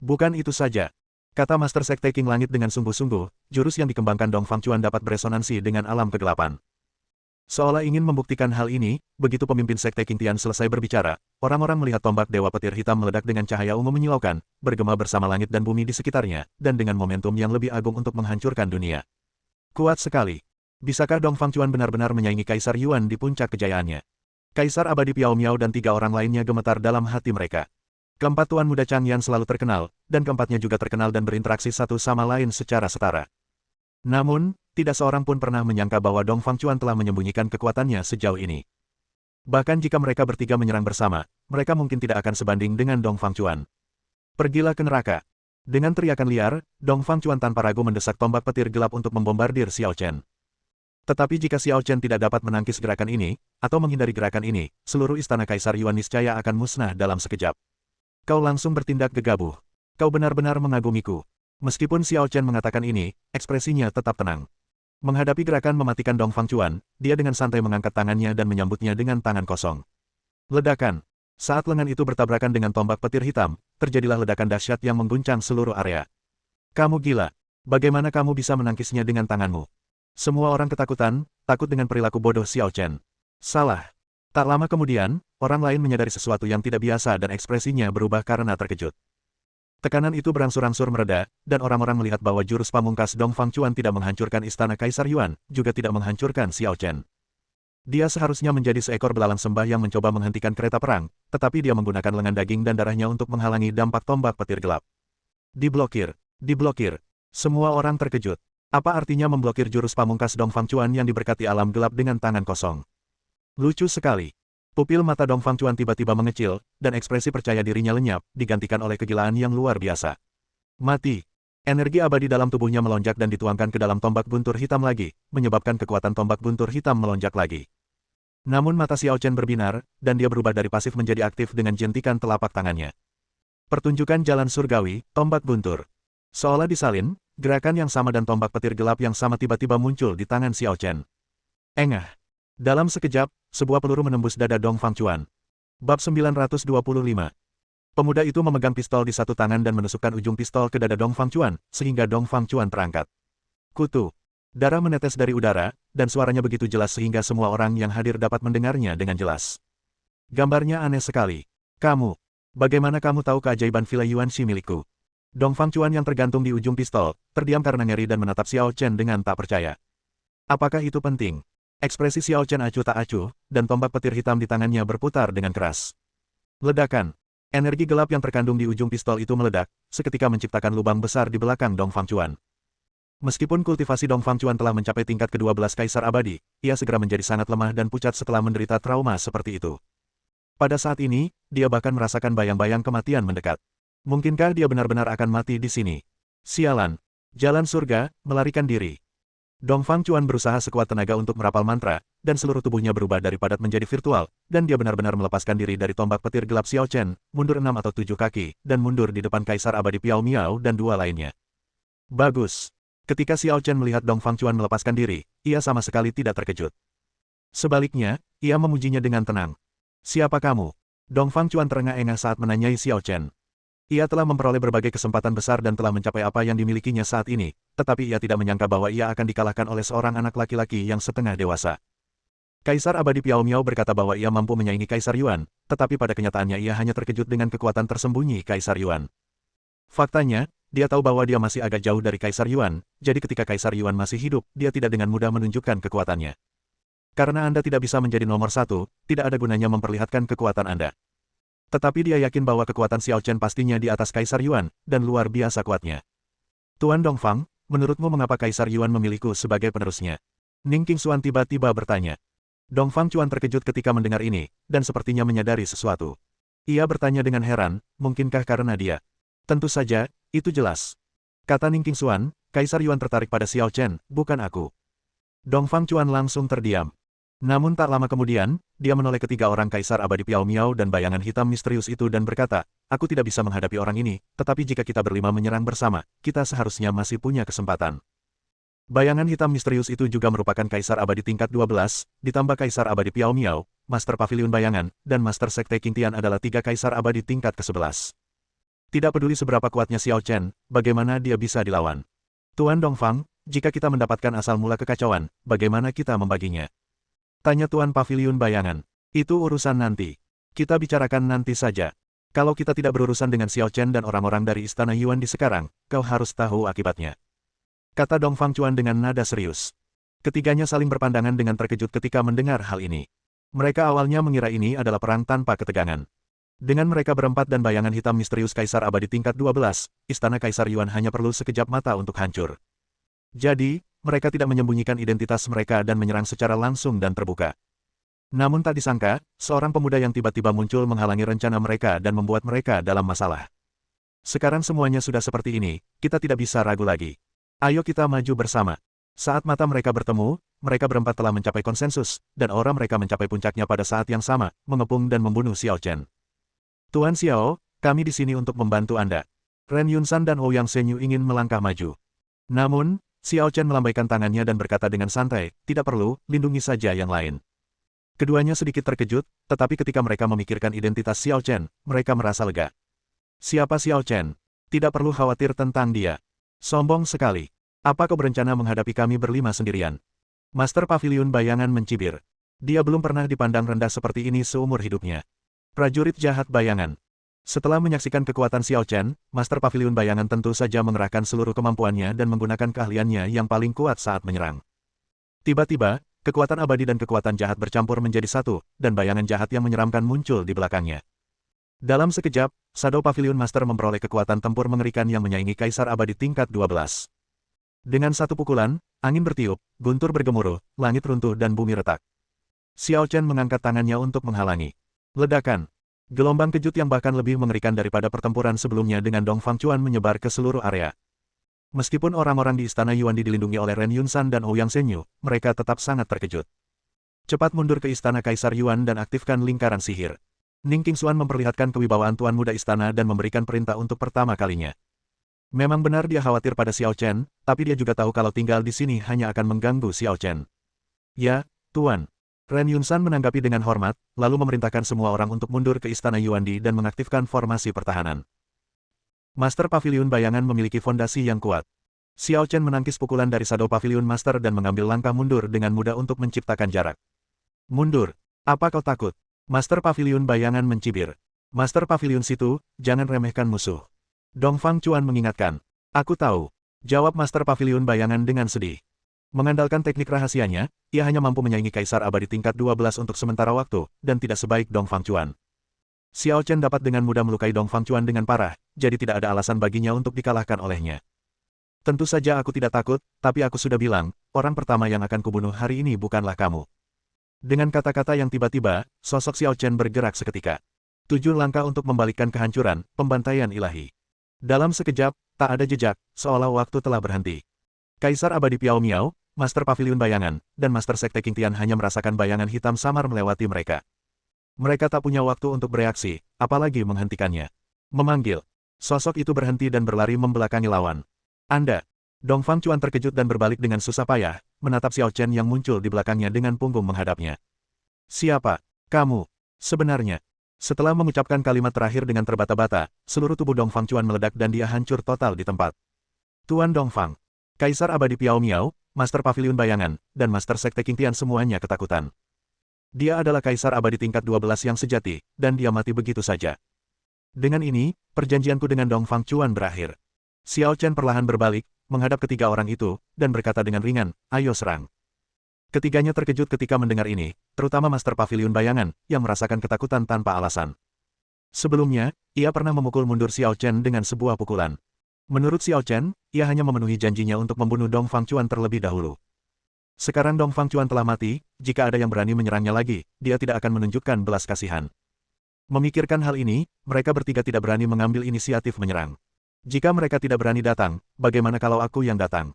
S1: Bukan itu saja. Kata Master Sekte King Langit dengan sungguh-sungguh, jurus yang dikembangkan Dong Fangchuan dapat beresonansi dengan alam kegelapan. Seolah ingin membuktikan hal ini, begitu pemimpin Sekte King Tian selesai berbicara, orang-orang melihat tombak Dewa Petir Hitam meledak dengan cahaya ungu menyilaukan, bergema bersama langit dan bumi di sekitarnya, dan dengan momentum yang lebih agung untuk menghancurkan dunia. Kuat sekali. Bisakah Dong Fangchuan benar-benar menyaingi Kaisar Yuan di puncak kejayaannya? Kaisar Abadi Piao Miao dan tiga orang lainnya gemetar dalam hati mereka. Keempat Tuan Muda Changyan selalu terkenal, dan keempatnya juga terkenal dan berinteraksi satu sama lain secara setara. Namun, tidak seorang pun pernah menyangka bahwa Dong Fangchuan telah menyembunyikan kekuatannya sejauh ini. Bahkan jika mereka bertiga menyerang bersama, mereka mungkin tidak akan sebanding dengan Dong Fangchuan. Pergilah ke neraka. Dengan teriakan liar, Dong Fangchuan tanpa ragu mendesak tombak petir gelap untuk membombardir Xiao Chen. Tetapi jika Xiao Chen tidak dapat menangkis gerakan ini, atau menghindari gerakan ini, seluruh istana Kaisar Yuan niscaya akan musnah dalam sekejap. Kau langsung bertindak gegabah. Kau benar-benar mengagumiku. Meskipun Xiao Chen mengatakan ini, ekspresinya tetap tenang. Menghadapi gerakan mematikan Dong Fangchuan, dia dengan santai mengangkat tangannya dan menyambutnya dengan tangan kosong. Ledakan. Saat lengan itu bertabrakan dengan tombak petir hitam, terjadilah ledakan dahsyat yang mengguncang seluruh area. Kamu gila. Bagaimana kamu bisa menangkisnya dengan tanganmu? Semua orang ketakutan, takut dengan perilaku bodoh Xiao Chen. Salah. Tak lama kemudian, orang lain menyadari sesuatu yang tidak biasa dan ekspresinya berubah karena terkejut. Tekanan itu berangsur-angsur mereda, dan orang-orang melihat bahwa jurus pamungkas Dong Fangchuan tidak menghancurkan istana Kaisar Yuan, juga tidak menghancurkan Xiao Chen. Dia seharusnya menjadi seekor belalang sembah yang mencoba menghentikan kereta perang, tetapi dia menggunakan lengan daging dan darahnya untuk menghalangi dampak tombak petir gelap. Diblokir. Diblokir. Semua orang terkejut. Apa artinya memblokir jurus pamungkas Dong Fangchuan yang diberkati alam gelap dengan tangan kosong? Lucu sekali. Pupil mata Dong Fangchuan tiba-tiba mengecil, dan ekspresi percaya dirinya lenyap, digantikan oleh kegilaan yang luar biasa. Mati. Energi abadi dalam tubuhnya melonjak dan dituangkan ke dalam tombak buntur hitam lagi, menyebabkan kekuatan tombak buntur hitam melonjak lagi. Namun mata Xiao Chen berbinar, dan dia berubah dari pasif menjadi aktif dengan jentikan telapak tangannya. Pertunjukan jalan surgawi, tombak buntur. Seolah disalin, gerakan yang sama dan tombak petir gelap yang sama tiba-tiba muncul di tangan Xiao Chen. Engah. Dalam sekejap, sebuah peluru menembus dada Dong Fangchuan. Bab 925. Pemuda itu memegang pistol di satu tangan dan menusukkan ujung pistol ke dada Dong Fangchuan, sehingga Dong Fangchuan terangkat. Kutu. Darah menetes dari udara, dan suaranya begitu jelas sehingga semua orang yang hadir dapat mendengarnya dengan jelas. Gambarnya aneh sekali. Kamu. Bagaimana kamu tahu keajaiban Villa Yuanxi milikku? Dong Fangchuan yang tergantung di ujung pistol, terdiam karena ngeri dan menatap Xiao Chen dengan tak percaya. Apakah itu penting? Ekspresi Xiao Chen acuh tak acuh, dan tombak petir hitam di tangannya berputar dengan keras. Ledakan. Energi gelap yang terkandung di ujung pistol itu meledak, seketika menciptakan lubang besar di belakang Dong Fangchuan. Meskipun kultivasi Dong Fangchuan telah mencapai tingkat ke-12 Kaisar Abadi, ia segera menjadi sangat lemah dan pucat setelah menderita trauma seperti itu. Pada saat ini, dia bahkan merasakan bayang-bayang kematian mendekat. Mungkinkah dia benar-benar akan mati di sini? Sialan. Jalan surga, melarikan diri. Dong Fangchuan berusaha sekuat tenaga untuk merapal mantra, dan seluruh tubuhnya berubah dari padat menjadi virtual, dan dia benar-benar melepaskan diri dari tombak petir gelap Xiao Chen, mundur 6 atau 7 kaki, dan mundur di depan Kaisar Abadi Piao Miao dan dua lainnya. Bagus. Ketika Xiao Chen melihat Dong Fangchuan melepaskan diri, ia sama sekali tidak terkejut. Sebaliknya, ia memujinya dengan tenang. Siapa kamu? Dong Fangchuan terengah-engah saat menanyai Xiao Chen. Ia telah memperoleh berbagai kesempatan besar dan telah mencapai apa yang dimilikinya saat ini, tetapi ia tidak menyangka bahwa ia akan dikalahkan oleh seorang anak laki-laki yang setengah dewasa. Kaisar Abadi Piao Miao berkata bahwa ia mampu menyaingi Kaisar Yuan, tetapi pada kenyataannya ia hanya terkejut dengan kekuatan tersembunyi Kaisar Yuan. Faktanya, dia tahu bahwa dia masih agak jauh dari Kaisar Yuan, jadi ketika Kaisar Yuan masih hidup, dia tidak dengan mudah menunjukkan kekuatannya. Karena Anda tidak bisa menjadi nomor satu, tidak ada gunanya memperlihatkan kekuatan Anda. Tetapi dia yakin bahwa kekuatan Xiao Chen pastinya di atas Kaisar Yuan, dan luar biasa kuatnya. Tuan Dongfang, menurutmu mengapa Kaisar Yuan memilihku sebagai penerusnya? Ning Qingxuan tiba-tiba bertanya. Dong Fangchuan terkejut ketika mendengar ini, dan sepertinya menyadari sesuatu. Ia bertanya dengan heran, mungkinkah karena dia? Tentu saja, itu jelas. Kata Ning Qingxuan, Kaisar Yuan tertarik pada Xiao Chen, bukan aku. Dong Fangchuan langsung terdiam. Namun tak lama kemudian, dia menoleh ketiga orang Kaisar Abadi Piao Miao dan bayangan hitam misterius itu dan berkata, aku tidak bisa menghadapi orang ini, tetapi jika kita berlima menyerang bersama, kita seharusnya masih punya kesempatan. Bayangan hitam misterius itu juga merupakan Kaisar Abadi tingkat 12, ditambah Kaisar Abadi Piao Miao, Master Pavilion Bayangan, dan Master Sekte Qingtian adalah 3 Kaisar Abadi tingkat ke-11. Tidak peduli seberapa kuatnya Xiao Chen, bagaimana dia bisa dilawan. Tuan Dongfang, jika kita mendapatkan asal mula kekacauan, bagaimana kita membaginya? Tanya Tuan Pavilion Bayangan. Itu urusan nanti. Kita bicarakan nanti saja. Kalau kita tidak berurusan dengan Xiao Chen dan orang-orang dari Istana Yuan di sekarang, kau harus tahu akibatnya. Kata Dong Fangchuan dengan nada serius. Ketiganya saling berpandangan dengan terkejut ketika mendengar hal ini. Mereka awalnya mengira ini adalah perang tanpa ketegangan. Dengan mereka berempat dan bayangan hitam misterius Kaisar Abadi tingkat 12, Istana Kaisar Yuan hanya perlu sekejap mata untuk hancur. Jadi, mereka tidak menyembunyikan identitas mereka dan menyerang secara langsung dan terbuka. Namun tak disangka, seorang pemuda yang tiba-tiba muncul menghalangi rencana mereka dan membuat mereka dalam masalah. Sekarang semuanya sudah seperti ini, kita tidak bisa ragu lagi. Ayo kita maju bersama. Saat mata mereka bertemu, mereka berempat telah mencapai konsensus, dan aura mereka mencapai puncaknya pada saat yang sama, mengepung dan membunuh Xiao Chen. Tuan Xiao, kami di sini untuk membantu Anda. Ren Yunsan dan Ouyang Senyu ingin melangkah maju. Namun, Xiao Chen melambaikan tangannya dan berkata dengan santai, tidak perlu, lindungi saja yang lain. Keduanya sedikit terkejut, tetapi ketika mereka memikirkan identitas Xiao Chen, mereka merasa lega. Siapa Xiao Chen? Tidak perlu khawatir tentang dia. Sombong sekali. Apa kau berencana menghadapi kami berlima sendirian? Master Pavilion Bayangan mencibir. Dia belum pernah dipandang rendah seperti ini seumur hidupnya. Prajurit jahat bayangan. Setelah menyaksikan kekuatan Xiao Chen, Master Pavilion Bayangan tentu saja mengerahkan seluruh kemampuannya dan menggunakan keahliannya yang paling kuat saat menyerang. Tiba-tiba, kekuatan abadi dan kekuatan jahat bercampur menjadi satu, dan bayangan jahat yang menyeramkan muncul di belakangnya. Dalam sekejap, Shadow Pavilion Master memperoleh kekuatan tempur mengerikan yang menyaingi Kaisar Abadi tingkat 12. Dengan satu pukulan, angin bertiup, guntur bergemuruh, langit runtuh dan bumi retak. Xiao Chen mengangkat tangannya untuk menghalangi. Ledakan. Gelombang kejut yang bahkan lebih mengerikan daripada pertempuran sebelumnya dengan Dong Fangchuan menyebar ke seluruh area. Meskipun orang-orang di istana Yuandi dilindungi oleh Ren Yunsan dan Ouyang Senyu, mereka tetap sangat terkejut. Cepat mundur ke istana Kaisar Yuan dan aktifkan lingkaran sihir. Ning Qingshuan memperlihatkan kewibawaan tuan muda istana dan memberikan perintah untuk pertama kalinya. Memang benar dia khawatir pada Xiao Chen, tapi dia juga tahu kalau tinggal di sini hanya akan mengganggu Xiao Chen. Ya, Tuan. Ren Yunsan menanggapi dengan hormat, lalu memerintahkan semua orang untuk mundur ke istana Yuandi dan mengaktifkan formasi pertahanan. Master Pavilion Bayangan memiliki fondasi yang kuat. Xiao Chen menangkis pukulan dari Shadow Pavilion Master dan mengambil langkah mundur dengan mudah untuk menciptakan jarak. Mundur. Apa kau takut? Master Pavilion Bayangan mencibir. Master Pavilion situ, jangan remehkan musuh. Dong Fangchuan mengingatkan. Aku tahu. Jawab Master Pavilion Bayangan dengan sedih. Mengandalkan teknik rahasianya, ia hanya mampu menyaingi Kaisar Abadi tingkat 12 untuk sementara waktu, dan tidak sebaik Dong Fangchuan. Xiao Chen dapat dengan mudah melukai Dong Fangchuan dengan parah, jadi tidak ada alasan baginya untuk dikalahkan olehnya. Tentu saja aku tidak takut, tapi aku sudah bilang, orang pertama yang akan kubunuh hari ini bukanlah kamu. Dengan kata-kata yang tiba-tiba, sosok Xiao Chen bergerak seketika. 7 langkah untuk membalikkan kehancuran, pembantaian ilahi. Dalam sekejap, tak ada jejak, seolah waktu telah berhenti. Kaisar Abadi Piao Miao, Master Pavilion Bayangan, dan Master Sekte Qingtian hanya merasakan bayangan hitam samar melewati mereka. Mereka tak punya waktu untuk bereaksi, apalagi menghentikannya. Memanggil. Sosok itu berhenti dan berlari membelakangi lawan. Anda. Dong Fangchuan terkejut dan berbalik dengan susah payah, menatap Xiao Chen yang muncul di belakangnya dengan punggung menghadapnya. Siapa? Kamu. Sebenarnya. Setelah mengucapkan kalimat terakhir dengan terbata-bata, seluruh tubuh Dong Fangchuan meledak dan dia hancur total di tempat. Tuan Dongfang. Kaisar Abadi Piao Miao, Master Pavilion Bayangan, dan Master Sekte Qingtian semuanya ketakutan. Dia adalah Kaisar Abadi tingkat 12 yang sejati, dan dia mati begitu saja. Dengan ini, perjanjianku dengan Dong Fangchuan berakhir. Xiao Chen perlahan berbalik, menghadap ketiga orang itu, dan berkata dengan ringan, ayo serang. Ketiganya terkejut ketika mendengar ini, terutama Master Pavilion Bayangan, yang merasakan ketakutan tanpa alasan. Sebelumnya, ia pernah memukul mundur Xiao Chen dengan sebuah pukulan. Menurut Xiao Chen, ia hanya memenuhi janjinya untuk membunuh Dong Fangchuan terlebih dahulu. Sekarang Dong Fangchuan telah mati, jika ada yang berani menyerangnya lagi, dia tidak akan menunjukkan belas kasihan. Memikirkan hal ini, mereka bertiga tidak berani mengambil inisiatif menyerang. Jika mereka tidak berani datang, bagaimana kalau aku yang datang?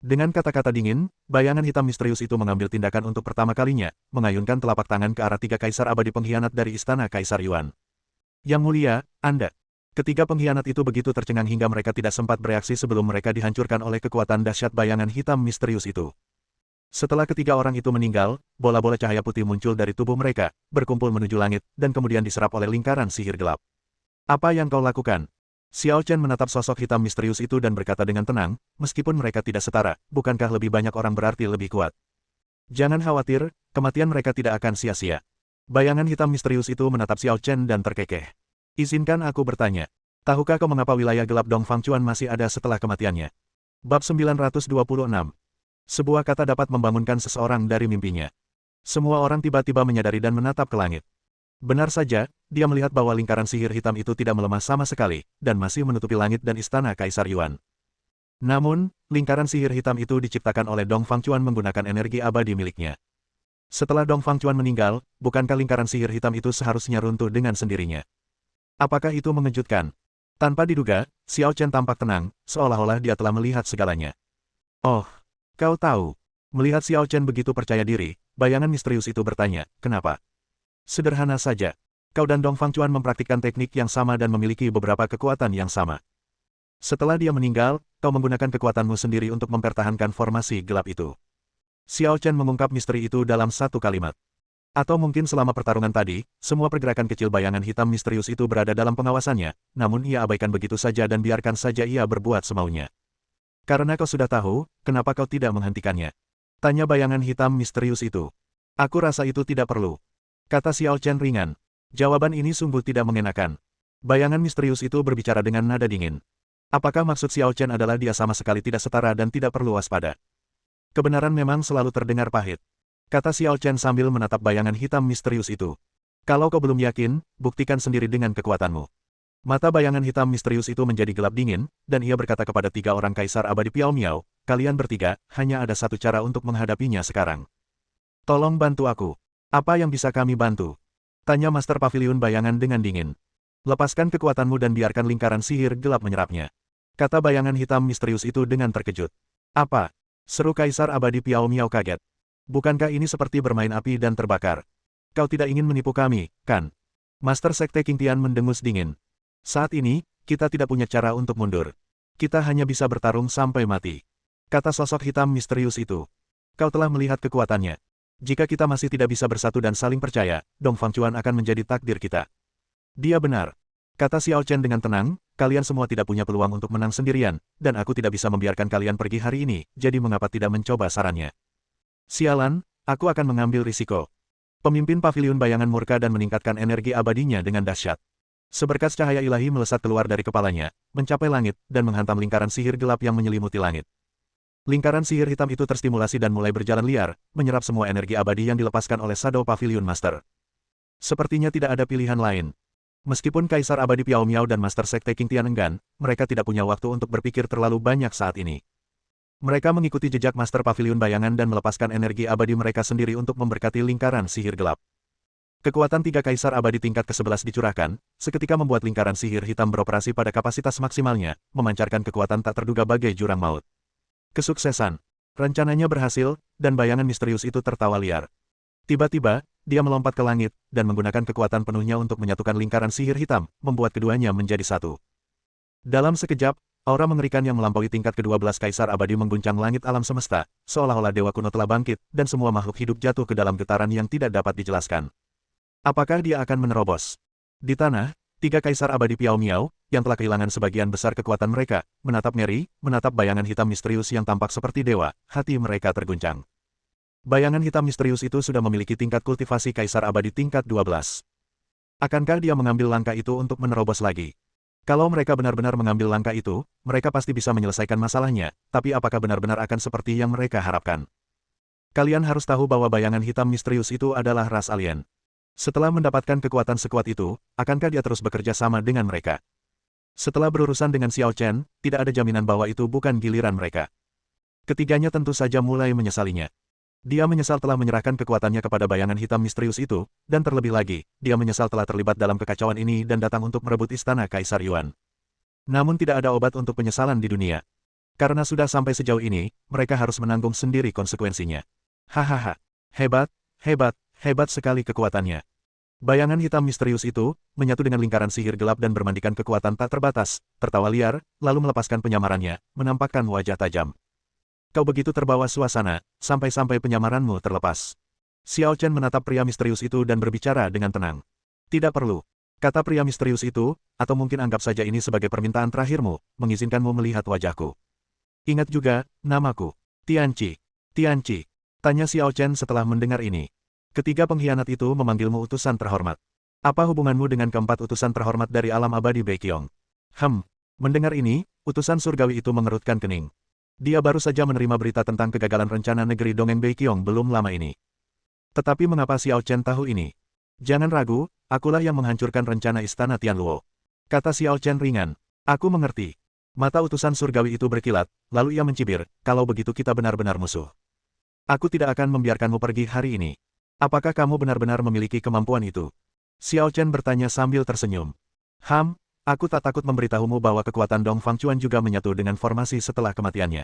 S1: Dengan kata-kata dingin, bayangan hitam misterius itu mengambil tindakan untuk pertama kalinya, mengayunkan telapak tangan ke arah 3 kaisar abadi pengkhianat dari istana Kaisar Yuan. Yang mulia, Anda. Ketiga pengkhianat itu begitu tercengang hingga mereka tidak sempat bereaksi sebelum mereka dihancurkan oleh kekuatan dahsyat bayangan hitam misterius itu. Setelah ketiga orang itu meninggal, bola-bola cahaya putih muncul dari tubuh mereka, berkumpul menuju langit, dan kemudian diserap oleh lingkaran sihir gelap. Apa yang kau lakukan? Xiao Chen menatap sosok hitam misterius itu dan berkata dengan tenang, meskipun mereka tidak setara, bukankah lebih banyak orang berarti lebih kuat? Jangan khawatir, kematian mereka tidak akan sia-sia. Bayangan hitam misterius itu menatap Xiao Chen dan terkekeh. Izinkan aku bertanya. Tahukah kau mengapa wilayah gelap Dong Fangchuan masih ada setelah kematiannya? Bab 926. Sebuah kata dapat membangunkan seseorang dari mimpinya. Semua orang tiba-tiba menyadari dan menatap ke langit. Benar saja, dia melihat bahwa lingkaran sihir hitam itu tidak melemah sama sekali, dan masih menutupi langit dan istana Kaisar Yuan. Namun, lingkaran sihir hitam itu diciptakan oleh Dong Fangchuan menggunakan energi abadi miliknya. Setelah Dong Fangchuan meninggal, bukankah lingkaran sihir hitam itu seharusnya runtuh dengan sendirinya? Apakah itu mengejutkan? Tanpa diduga, Xiao Chen tampak tenang, seolah-olah dia telah melihat segalanya. Oh, kau tahu. Melihat Xiao Chen begitu percaya diri, bayangan misterius itu bertanya, kenapa? Sederhana saja. Kau dan Dong Fangchuan mempraktikkan teknik yang sama dan memiliki beberapa kekuatan yang sama. Setelah dia meninggal, kau menggunakan kekuatanmu sendiri untuk mempertahankan formasi gelap itu. Xiao Chen mengungkap misteri itu dalam satu kalimat. Atau mungkin selama pertarungan tadi, semua pergerakan kecil bayangan hitam misterius itu berada dalam pengawasannya, namun ia abaikan begitu saja dan biarkan saja ia berbuat semaunya. Karena kau sudah tahu, kenapa kau tidak menghentikannya? Tanya bayangan hitam misterius itu. Aku rasa itu tidak perlu. Kata Xiao Chen ringan. Jawaban ini sungguh tidak mengenakan. Bayangan misterius itu berbicara dengan nada dingin. Apakah maksud Xiao Chen adalah dia sama sekali tidak setara dan tidak perlu waspada? Kebenaran memang selalu terdengar pahit. Kata Xiao Chen sambil menatap bayangan hitam misterius itu. Kalau kau belum yakin, buktikan sendiri dengan kekuatanmu. Mata bayangan hitam misterius itu menjadi gelap dingin, dan ia berkata kepada 3 orang Kaisar Abadi Piao Miao, kalian bertiga, hanya ada satu cara untuk menghadapinya sekarang. Tolong bantu aku. Apa yang bisa kami bantu? Tanya Master Paviliun Bayangan dengan dingin. Lepaskan kekuatanmu dan biarkan lingkaran sihir gelap menyerapnya. Kata bayangan hitam misterius itu dengan terkejut. Apa? Seru Kaisar Abadi Piao Miao kaget. Bukankah ini seperti bermain api dan terbakar? Kau tidak ingin menipu kami, kan? Master Sekte King Tian mendengus dingin. Saat ini, kita tidak punya cara untuk mundur. Kita hanya bisa bertarung sampai mati. Kata sosok hitam misterius itu. Kau telah melihat kekuatannya. Jika kita masih tidak bisa bersatu dan saling percaya, Dong Fangchuan akan menjadi takdir kita. Dia benar. Kata Xiao Chen dengan tenang, kalian semua tidak punya peluang untuk menang sendirian, dan aku tidak bisa membiarkan kalian pergi hari ini, jadi mengapa tidak mencoba sarannya? Sialan, aku akan mengambil risiko. Pemimpin Paviliun Bayangan murka dan meningkatkan energi abadinya dengan dahsyat. Seberkas cahaya ilahi melesat keluar dari kepalanya, mencapai langit, dan menghantam lingkaran sihir gelap yang menyelimuti langit. Lingkaran sihir hitam itu terstimulasi dan mulai berjalan liar, menyerap semua energi abadi yang dilepaskan oleh Shadow Pavilion Master. Sepertinya tidak ada pilihan lain. Meskipun Kaisar Abadi Piao Miao dan Master Sekte King Tian enggan, mereka tidak punya waktu untuk berpikir terlalu banyak saat ini. Mereka mengikuti jejak Master Pavilion Bayangan dan melepaskan energi abadi mereka sendiri untuk memberkati lingkaran sihir gelap. Kekuatan tiga Kaisar Abadi tingkat ke-11 dicurahkan, seketika membuat lingkaran sihir hitam beroperasi pada kapasitas maksimalnya, memancarkan kekuatan tak terduga bagai jurang maut. Kesuksesan. Rencananya berhasil, dan bayangan misterius itu tertawa liar. Tiba-tiba, dia melompat ke langit, dan menggunakan kekuatan penuhnya untuk menyatukan lingkaran sihir hitam, membuat keduanya menjadi satu. Dalam sekejap, aura mengerikan yang melampaui tingkat ke-12 Kaisar Abadi mengguncang langit alam semesta, seolah-olah dewa kuno telah bangkit, dan semua makhluk hidup jatuh ke dalam getaran yang tidak dapat dijelaskan. Apakah dia akan menerobos? Di tanah, tiga Kaisar Abadi Piao Miao, yang telah kehilangan sebagian besar kekuatan mereka, menatap ngeri, menatap bayangan hitam misterius yang tampak seperti dewa, hati mereka terguncang. Bayangan hitam misterius itu sudah memiliki tingkat kultivasi Kaisar Abadi tingkat 12. Akankah dia mengambil langkah itu untuk menerobos lagi? Kalau mereka benar-benar mengambil langkah itu, mereka pasti bisa menyelesaikan masalahnya, tapi apakah benar-benar akan seperti yang mereka harapkan? Kalian harus tahu bahwa bayangan hitam misterius itu adalah ras alien. Setelah mendapatkan kekuatan sekuat itu, akankah dia terus bekerja sama dengan mereka? Setelah berurusan dengan Xiao Chen, tidak ada jaminan bahwa itu bukan giliran mereka. Ketiganya tentu saja mulai menyesalinya. Dia menyesal telah menyerahkan kekuatannya kepada bayangan hitam misterius itu, dan terlebih lagi, dia menyesal telah terlibat dalam kekacauan ini dan datang untuk merebut istana Kaisar Yuan. Namun tidak ada obat untuk penyesalan di dunia. Karena sudah sampai sejauh ini, mereka harus menanggung sendiri konsekuensinya. Hahaha. Hebat, hebat, hebat sekali kekuatannya. Bayangan hitam misterius itu, menyatu dengan lingkaran sihir gelap dan bermandikan kekuatan tak terbatas, tertawa liar, lalu melepaskan penyamarannya, menampakkan wajah tajam. Kau begitu terbawa suasana, sampai-sampai penyamaranmu terlepas. Xiao Chen menatap pria misterius itu dan berbicara dengan tenang. Tidak perlu. Kata pria misterius itu, atau mungkin anggap saja ini sebagai permintaan terakhirmu, mengizinkanmu melihat wajahku. Ingat juga, namaku. Tianqi. Tianqi. Tanya Xiao Chen setelah mendengar ini. Ketiga pengkhianat itu memanggilmu utusan terhormat. Apa hubunganmu dengan keempat utusan terhormat dari alam abadi Baekhyong? Mendengar ini, utusan surgawi itu mengerutkan kening. Dia baru saja menerima berita tentang kegagalan rencana negeri dongeng Baekhyong belum lama ini. Tetapi mengapa Xiao Chen tahu ini? Jangan ragu, akulah yang menghancurkan rencana istana Tianluo. Kata Xiao Chen ringan. Aku mengerti. Mata utusan surgawi itu berkilat, lalu ia mencibir, kalau begitu kita benar-benar musuh. Aku tidak akan membiarkanmu pergi hari ini. Apakah kamu benar-benar memiliki kemampuan itu? Xiao Chen bertanya sambil tersenyum. Aku tak takut memberitahumu bahwa kekuatan Dong Fangchuan juga menyatu dengan formasi setelah kematiannya.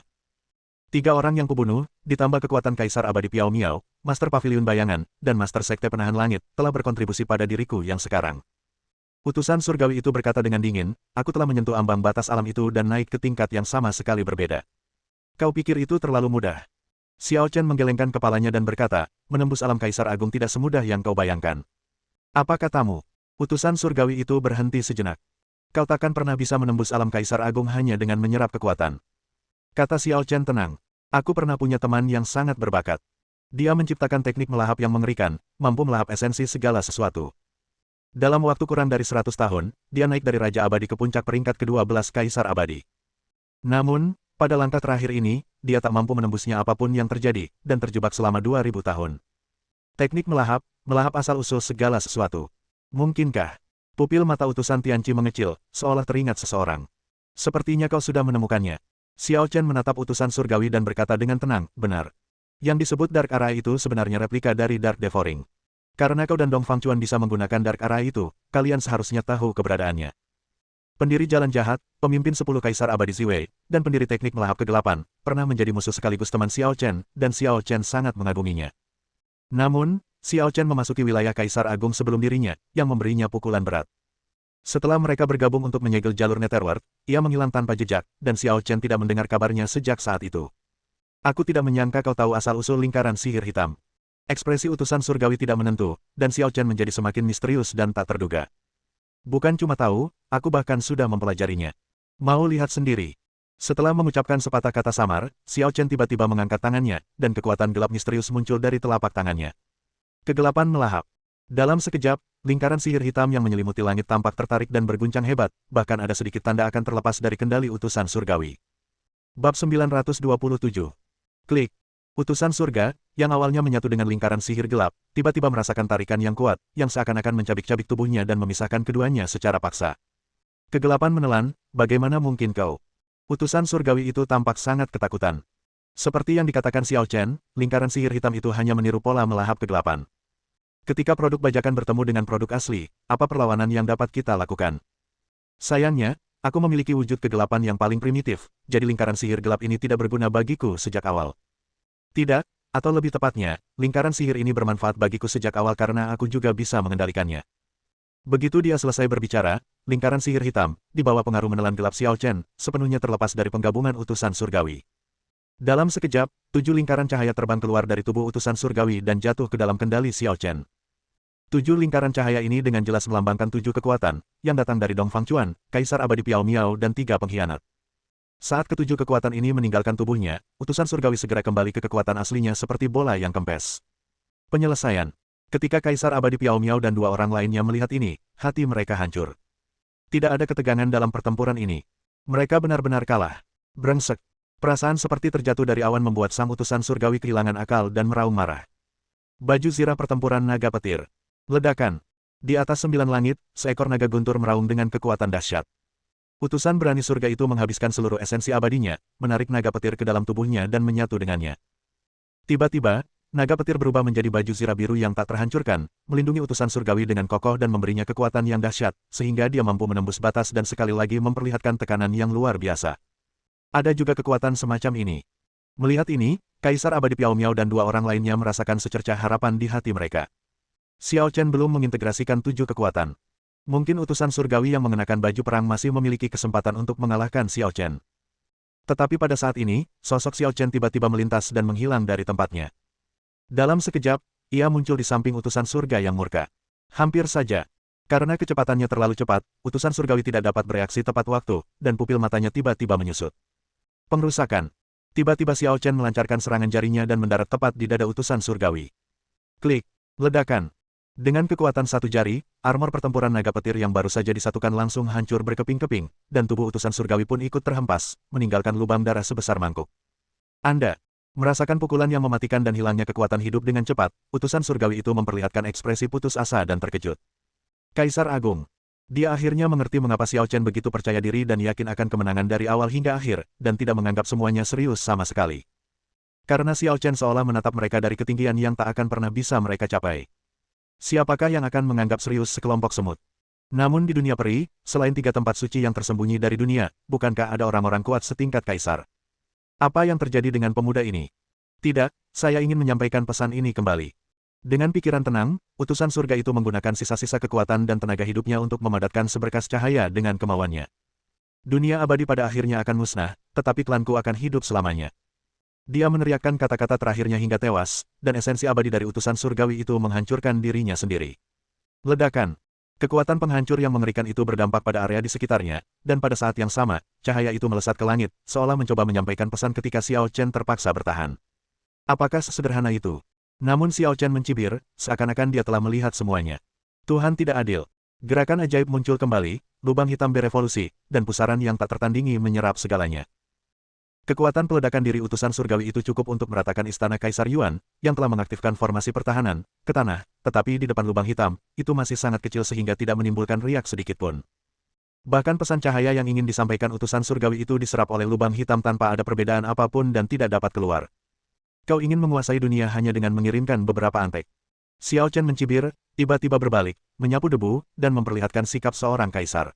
S1: 3 orang yang kubunuh, ditambah kekuatan Kaisar Abadi Piao Miao, Master Pavilion Bayangan, dan Master Sekte Penahan Langit, telah berkontribusi pada diriku yang sekarang. Utusan surgawi itu berkata dengan dingin, aku telah menyentuh ambang batas alam itu dan naik ke tingkat yang sama sekali berbeda. Kau pikir itu terlalu mudah? Xiao Chen menggelengkan kepalanya dan berkata, menembus alam Kaisar Agung tidak semudah yang kau bayangkan. Apa katamu? Utusan surgawi itu berhenti sejenak. Kau takkan pernah bisa menembus alam Kaisar Agung hanya dengan menyerap kekuatan. Kata Xiao Chen tenang. Aku pernah punya teman yang sangat berbakat. Dia menciptakan teknik melahap yang mengerikan, mampu melahap esensi segala sesuatu. Dalam waktu kurang dari 100 tahun, dia naik dari Raja Abadi ke puncak peringkat ke-12 Kaisar Abadi. Namun, pada langkah terakhir ini, dia tak mampu menembusnya apapun yang terjadi, dan terjebak selama 2000 tahun. Teknik melahap asal-usul segala sesuatu. Mungkinkah? Pupil mata utusan Tianqi mengecil, seolah teringat seseorang. Sepertinya kau sudah menemukannya. Xiao Chen menatap utusan surgawi dan berkata dengan tenang, benar. Yang disebut Dark Array itu sebenarnya replika dari Dark Devouring. Karena kau dan Dong Fangchuan bisa menggunakan Dark Array itu, kalian seharusnya tahu keberadaannya. Pendiri Jalan Jahat, pemimpin 10 Kaisar Abadi Ziwei, dan pendiri teknik melahap kegelapan, pernah menjadi musuh sekaligus teman Xiao Chen, dan Xiao Chen sangat mengaguminya. Namun, Xiao Chen memasuki wilayah Kaisar Agung sebelum dirinya, yang memberinya pukulan berat. Setelah mereka bergabung untuk menyegel jalur Netherworld, ia menghilang tanpa jejak, dan Xiao Chen tidak mendengar kabarnya sejak saat itu. Aku tidak menyangka kau tahu asal-usul lingkaran sihir hitam. Ekspresi utusan surgawi tidak menentu, dan Xiao Chen menjadi semakin misterius dan tak terduga. Bukan cuma tahu, aku bahkan sudah mempelajarinya. Mau lihat sendiri. Setelah mengucapkan sepatah kata samar, Xiao Chen tiba-tiba mengangkat tangannya, dan kekuatan gelap misterius muncul dari telapak tangannya. Kegelapan melahap. Dalam sekejap, lingkaran sihir hitam yang menyelimuti langit tampak tertarik dan berguncang hebat, bahkan ada sedikit tanda akan terlepas dari kendali utusan surgawi. Bab 927. Klik. Utusan surga, yang awalnya menyatu dengan lingkaran sihir gelap, tiba-tiba merasakan tarikan yang kuat, yang seakan-akan mencabik-cabik tubuhnya dan memisahkan keduanya secara paksa. Kegelapan menelan, bagaimana mungkin kau? Utusan surgawi itu tampak sangat ketakutan. Seperti yang dikatakan Xiao Chen, lingkaran sihir hitam itu hanya meniru pola melahap kegelapan. Ketika produk bajakan bertemu dengan produk asli, apa perlawanan yang dapat kita lakukan? Sayangnya, aku memiliki wujud kegelapan yang paling primitif, jadi lingkaran sihir gelap ini tidak berguna bagiku sejak awal. Tidak, atau lebih tepatnya, lingkaran sihir ini bermanfaat bagiku sejak awal karena aku juga bisa mengendalikannya. Begitu dia selesai berbicara, lingkaran sihir hitam, di bawah pengaruh menelan gelap Xiao Chen, sepenuhnya terlepas dari penggabungan utusan surgawi. Dalam sekejap, 7 lingkaran cahaya terbang keluar dari tubuh utusan surgawi dan jatuh ke dalam kendali Xiao Chen. 7 lingkaran cahaya ini dengan jelas melambangkan 7 kekuatan, yang datang dari Dong Fangchuan, Kaisar Abadi Piao Miao dan 3 pengkhianat. Saat ketujuh kekuatan ini meninggalkan tubuhnya, utusan surgawi segera kembali ke kekuatan aslinya seperti bola yang kempes. Penyelesaian. Ketika Kaisar Abadi Piao Miao dan 2 orang lainnya melihat ini, hati mereka hancur. Tidak ada ketegangan dalam pertempuran ini. Mereka benar-benar kalah. Brengsek. Perasaan seperti terjatuh dari awan membuat sang utusan surgawi kehilangan akal dan meraung marah. Baju zirah pertempuran naga petir. Ledakan. Di atas 9 langit, seekor naga guntur meraung dengan kekuatan dahsyat. Utusan berani surga itu menghabiskan seluruh esensi abadinya, menarik naga petir ke dalam tubuhnya dan menyatu dengannya. Tiba-tiba, naga petir berubah menjadi baju zirah biru yang tak terhancurkan, melindungi utusan surgawi dengan kokoh dan memberinya kekuatan yang dahsyat, sehingga dia mampu menembus batas dan sekali lagi memperlihatkan tekanan yang luar biasa. Ada juga kekuatan semacam ini. Melihat ini, Kaisar Abadi Piao Miao dan 2 orang lainnya merasakan secercah harapan di hati mereka. Xiao Chen belum mengintegrasikan 7 kekuatan. Mungkin utusan surgawi yang mengenakan baju perang masih memiliki kesempatan untuk mengalahkan Xiao Chen. Tetapi pada saat ini, sosok Xiao Chen tiba-tiba melintas dan menghilang dari tempatnya. Dalam sekejap, ia muncul di samping utusan surga yang murka. Hampir saja. Karena kecepatannya terlalu cepat, utusan surgawi tidak dapat bereaksi tepat waktu, dan pupil matanya tiba-tiba menyusut. Pengrusakan. Tiba-tiba Xiao Chen melancarkan serangan jarinya dan mendarat tepat di dada utusan surgawi. Klik. Ledakan. Dengan kekuatan satu jari, armor pertempuran naga petir yang baru saja disatukan langsung hancur berkeping-keping, dan tubuh utusan surgawi pun ikut terhempas, meninggalkan lubang darah sebesar mangkuk. Anda merasakan pukulan yang mematikan dan hilangnya kekuatan hidup dengan cepat, utusan surgawi itu memperlihatkan ekspresi putus asa dan terkejut. Kaisar Agung. Dia akhirnya mengerti mengapa Xiao Chen begitu percaya diri dan yakin akan kemenangan dari awal hingga akhir, dan tidak menganggap semuanya serius sama sekali. Karena Xiao Chen seolah menatap mereka dari ketinggian yang tak akan pernah bisa mereka capai. Siapakah yang akan menganggap serius sekelompok semut? Namun di dunia peri, selain 3 tempat suci yang tersembunyi dari dunia, bukankah ada orang-orang kuat setingkat kaisar? Apa yang terjadi dengan pemuda ini? Tidak, saya ingin menyampaikan pesan ini kembali. Dengan pikiran tenang, utusan surga itu menggunakan sisa-sisa kekuatan dan tenaga hidupnya untuk memadatkan seberkas cahaya dengan kemauannya. Dunia abadi pada akhirnya akan musnah, tetapi klanku akan hidup selamanya. Dia meneriakkan kata-kata terakhirnya hingga tewas, dan esensi abadi dari utusan surgawi itu menghancurkan dirinya sendiri. Ledakan. Kekuatan penghancur yang mengerikan itu berdampak pada area di sekitarnya, dan pada saat yang sama, cahaya itu melesat ke langit, seolah mencoba menyampaikan pesan ketika Xiao Chen terpaksa bertahan. Apakah sesederhana itu? Namun Xiao Chen mencibir, seakan-akan dia telah melihat semuanya. Tuhan tidak adil. Gerakan ajaib muncul kembali, lubang hitam berevolusi, dan pusaran yang tak tertandingi menyerap segalanya. Kekuatan peledakan diri utusan surgawi itu cukup untuk meratakan istana Kaisar Yuan, yang telah mengaktifkan formasi pertahanan, ke tanah, tetapi di depan lubang hitam, itu masih sangat kecil sehingga tidak menimbulkan riak sedikitpun. Bahkan pesan cahaya yang ingin disampaikan utusan surgawi itu diserap oleh lubang hitam tanpa ada perbedaan apapun dan tidak dapat keluar. Kau ingin menguasai dunia hanya dengan mengirimkan beberapa antek. Xiao Chen mencibir, tiba-tiba berbalik, menyapu debu, dan memperlihatkan sikap seorang kaisar.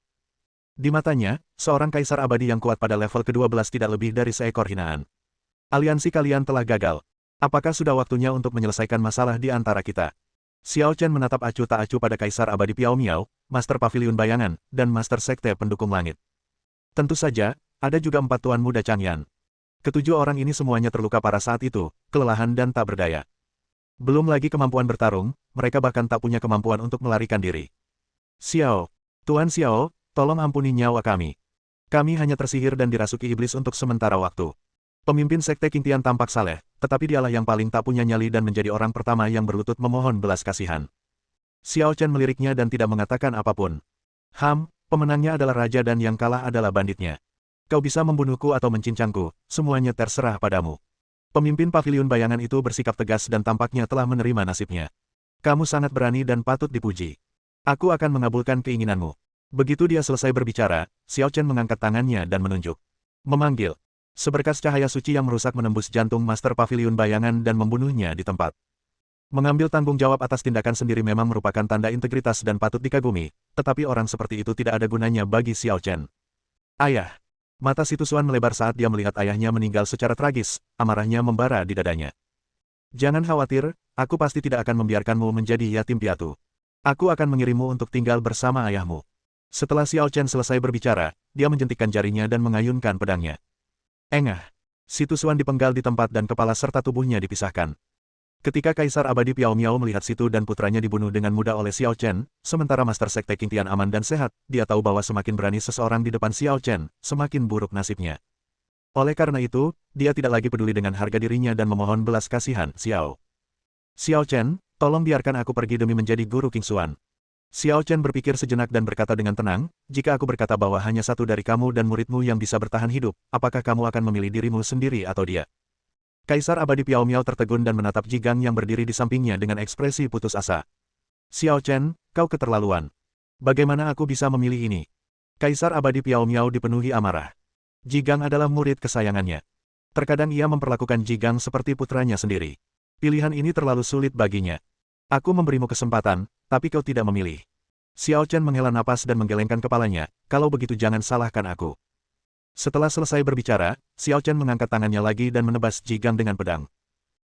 S1: Di matanya, seorang kaisar abadi yang kuat pada level ke-12 tidak lebih dari seekor hinaan. Aliansi kalian telah gagal. Apakah sudah waktunya untuk menyelesaikan masalah di antara kita? Xiao Chen menatap acuh tak acuh pada Kaisar Abadi Piao Miao, Master Paviliun Bayangan, dan Master Sekte Pendukung Langit. Tentu saja, ada juga 4 Tuan Muda Changyan. Ketujuh orang ini semuanya terluka parah saat itu, kelelahan dan tak berdaya. Belum lagi kemampuan bertarung, mereka bahkan tak punya kemampuan untuk melarikan diri. Xiao, Tuan Xiao, tolong ampuni nyawa kami. Kami hanya tersihir dan dirasuki iblis untuk sementara waktu. Pemimpin Sekte Qingtian tampak saleh, tetapi dialah yang paling tak punya nyali dan menjadi orang pertama yang berlutut memohon belas kasihan. Xiao Chen meliriknya dan tidak mengatakan apapun. Pemenangnya adalah raja dan yang kalah adalah banditnya. Kau bisa membunuhku atau mencincangku, semuanya terserah padamu. Pemimpin Paviliun Bayangan itu bersikap tegas dan tampaknya telah menerima nasibnya. Kamu sangat berani dan patut dipuji. Aku akan mengabulkan keinginanmu. Begitu dia selesai berbicara, Xiao Chen mengangkat tangannya dan menunjuk. Memanggil. Seberkas cahaya suci yang merusak menembus jantung Master Paviliun Bayangan dan membunuhnya di tempat. Mengambil tanggung jawab atas tindakan sendiri memang merupakan tanda integritas dan patut dikagumi, tetapi orang seperti itu tidak ada gunanya bagi Xiao Chen. Ayah. Mata si Tusuan melebar saat dia melihat ayahnya meninggal secara tragis, amarahnya membara di dadanya. Jangan khawatir, aku pasti tidak akan membiarkanmu menjadi yatim piatu. Aku akan mengirimmu untuk tinggal bersama ayahmu. Setelah Xiao Chen selesai berbicara, dia menjentikkan jarinya dan mengayunkan pedangnya. Engah. Si Tusuan dipenggal di tempat dan kepala serta tubuhnya dipisahkan. Ketika Kaisar Abadi Piao Miao melihat Situ dan putranya dibunuh dengan mudah oleh Xiao Chen, sementara Master Sekte Qingtian aman dan sehat, dia tahu bahwa semakin berani seseorang di depan Xiao Chen, semakin buruk nasibnya. Oleh karena itu, dia tidak lagi peduli dengan harga dirinya dan memohon belas kasihan, Xiao Chen, tolong biarkan aku pergi demi menjadi guru Qingxuan. Xiao Chen berpikir sejenak dan berkata dengan tenang, jika aku berkata bahwa hanya satu dari kamu dan muridmu yang bisa bertahan hidup, apakah kamu akan memilih dirimu sendiri atau dia? Kaisar Abadi Piao Miao tertegun dan menatap Jigang yang berdiri di sampingnya dengan ekspresi putus asa. Xiao Chen, kau keterlaluan. Bagaimana aku bisa memilih ini? Kaisar Abadi Piao Miao dipenuhi amarah. Jigang adalah murid kesayangannya. Terkadang ia memperlakukan Jigang seperti putranya sendiri. Pilihan ini terlalu sulit baginya. Aku memberimu kesempatan, tapi kau tidak memilih. Xiao Chen menghela napas dan menggelengkan kepalanya, kalau begitu jangan salahkan aku. Setelah selesai berbicara, Xiao Chen mengangkat tangannya lagi dan menebas Jigang dengan pedang.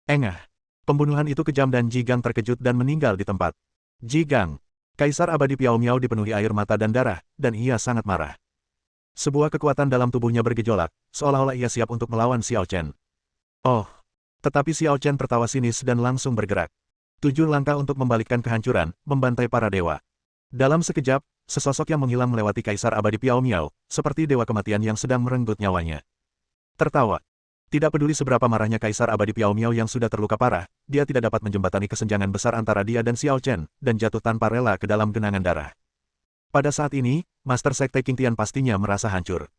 S1: Engah. Pembunuhan itu kejam dan Jigang terkejut dan meninggal di tempat. Jigang. Kaisar Abadi Piao Miao dipenuhi air mata dan darah, dan ia sangat marah. Sebuah kekuatan dalam tubuhnya bergejolak, seolah-olah ia siap untuk melawan Xiao Chen. Oh. Tetapi Xiao Chen tertawa sinis dan langsung bergerak. 7 langkah untuk membalikkan kehancuran, membantai para dewa. Dalam sekejap, sesosok yang menghilang melewati Kaisar Abadi Piao Miao, seperti dewa kematian yang sedang merenggut nyawanya. Tertawa. Tidak peduli seberapa marahnya Kaisar Abadi Piao Miao yang sudah terluka parah, dia tidak dapat menjembatani kesenjangan besar antara dia dan Xiao Chen, dan jatuh tanpa rela ke dalam genangan darah. Pada saat ini, Master Sekte Qingtian pastinya merasa hancur.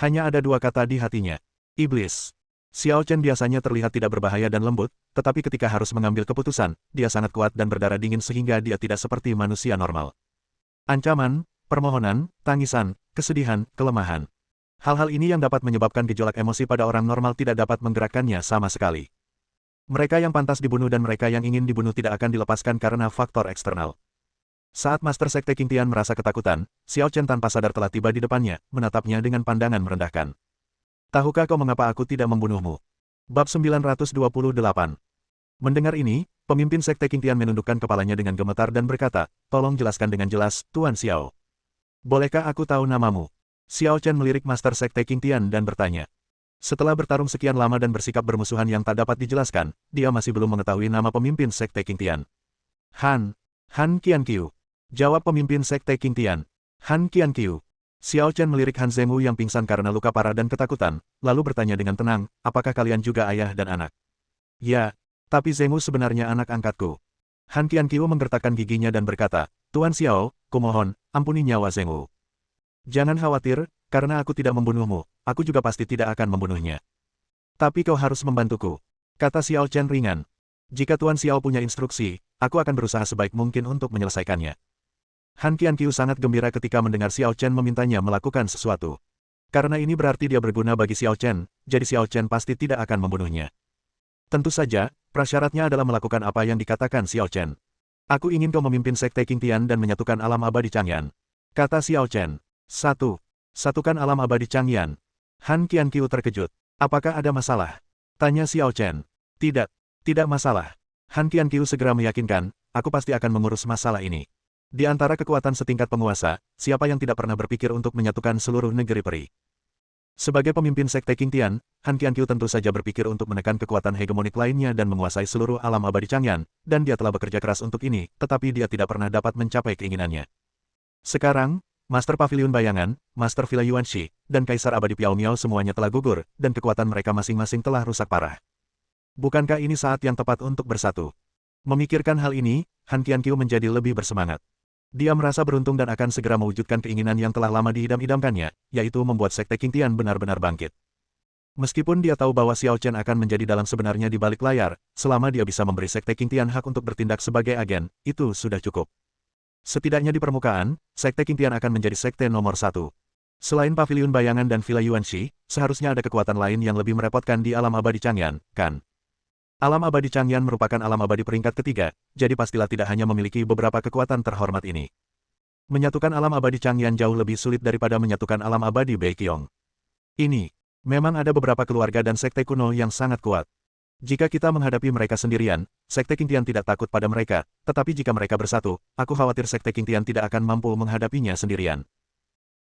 S1: Hanya ada 2 kata di hatinya. Iblis. Xiao Chen biasanya terlihat tidak berbahaya dan lembut, tetapi ketika harus mengambil keputusan, dia sangat kuat dan berdarah dingin sehingga dia tidak seperti manusia normal. Ancaman, permohonan, tangisan, kesedihan, kelemahan. Hal-hal ini yang dapat menyebabkan gejolak emosi pada orang normal tidak dapat menggerakkannya sama sekali. Mereka yang pantas dibunuh dan mereka yang ingin dibunuh tidak akan dilepaskan karena faktor eksternal. Saat Master Sekte Qingtian merasa ketakutan, Xiao Chen tanpa sadar telah tiba di depannya, menatapnya dengan pandangan merendahkan. Tahukah kau mengapa aku tidak membunuhmu? Bab 928. Mendengar ini, pemimpin Sekte Qingtian menundukkan kepalanya dengan gemetar dan berkata, tolong jelaskan dengan jelas, Tuan Xiao. Bolehkah aku tahu namamu? Xiao Chen melirik Master Sekte Qingtian dan bertanya. Setelah bertarung sekian lama dan bersikap bermusuhan yang tak dapat dijelaskan, dia masih belum mengetahui nama pemimpin Sekte Qingtian. Han Qianqiu. Jawab pemimpin Sekte Qingtian. Han Qianqiu. Xiao Chen melirik Han Zhengwu yang pingsan karena luka parah dan ketakutan, lalu bertanya dengan tenang, apakah kalian juga ayah dan anak? Ya, tapi Zhengwu sebenarnya anak angkatku. Han Qianqiu menggertakkan giginya dan berkata, Tuan Xiao, kumohon, ampuni nyawa Zhengwu. Jangan khawatir, karena aku tidak membunuhmu, aku juga pasti tidak akan membunuhnya. Tapi kau harus membantuku, kata Xiao Chen ringan. Jika Tuan Xiao punya instruksi, aku akan berusaha sebaik mungkin untuk menyelesaikannya. Han Qianqiu sangat gembira ketika mendengar Xiao Chen memintanya melakukan sesuatu. Karena ini berarti dia berguna bagi Xiao Chen, jadi Xiao Chen pasti tidak akan membunuhnya. Tentu saja, prasyaratnya adalah melakukan apa yang dikatakan Xiao Chen. Aku ingin kau memimpin Sekte Qingtian dan menyatukan alam abadi Changyan. Kata Xiao Chen. Satukan alam abadi Changyan. Han Qianqiu terkejut. Apakah ada masalah? Tanya Xiao Chen. Tidak masalah. Han Qianqiu segera meyakinkan, aku pasti akan mengurus masalah ini. Di antara kekuatan setingkat penguasa, siapa yang tidak pernah berpikir untuk menyatukan seluruh negeri peri? Sebagai pemimpin Sekte Qingtian, Han Qianqiu tentu saja berpikir untuk menekan kekuatan hegemonik lainnya dan menguasai seluruh alam abadi Changyan, dan dia telah bekerja keras untuk ini, tetapi dia tidak pernah dapat mencapai keinginannya. Sekarang, Master Pavilion Bayangan, Master Villa Yuanxi, dan Kaisar Abadi Piao Miao semuanya telah gugur, dan kekuatan mereka masing-masing telah rusak parah. Bukankah ini saat yang tepat untuk bersatu? Memikirkan hal ini, Han Qianqiu menjadi lebih bersemangat. Dia merasa beruntung dan akan segera mewujudkan keinginan yang telah lama diidam-idamkannya, yaitu membuat Sekte Qingtian benar-benar bangkit. Meskipun dia tahu bahwa Xiao Chen akan menjadi dalang sebenarnya di balik layar, selama dia bisa memberi Sekte Qingtian hak untuk bertindak sebagai agen, itu sudah cukup. Setidaknya di permukaan, Sekte Qingtian akan menjadi sekte nomor 1. Selain Pavilion Bayangan dan Villa Yuanxi, seharusnya ada kekuatan lain yang lebih merepotkan di alam abadi Changyan, kan? Alam abadi Changyan merupakan alam abadi peringkat ketiga, jadi pastilah tidak hanya memiliki beberapa kekuatan terhormat ini. Menyatukan alam abadi Changyan jauh lebih sulit daripada menyatukan alam abadi Baiqiong. Memang ada beberapa keluarga dan sekte kuno yang sangat kuat. Jika kita menghadapi mereka sendirian, Sekte Qingtian tidak takut pada mereka, tetapi jika mereka bersatu, aku khawatir Sekte Qingtian tidak akan mampu menghadapinya sendirian.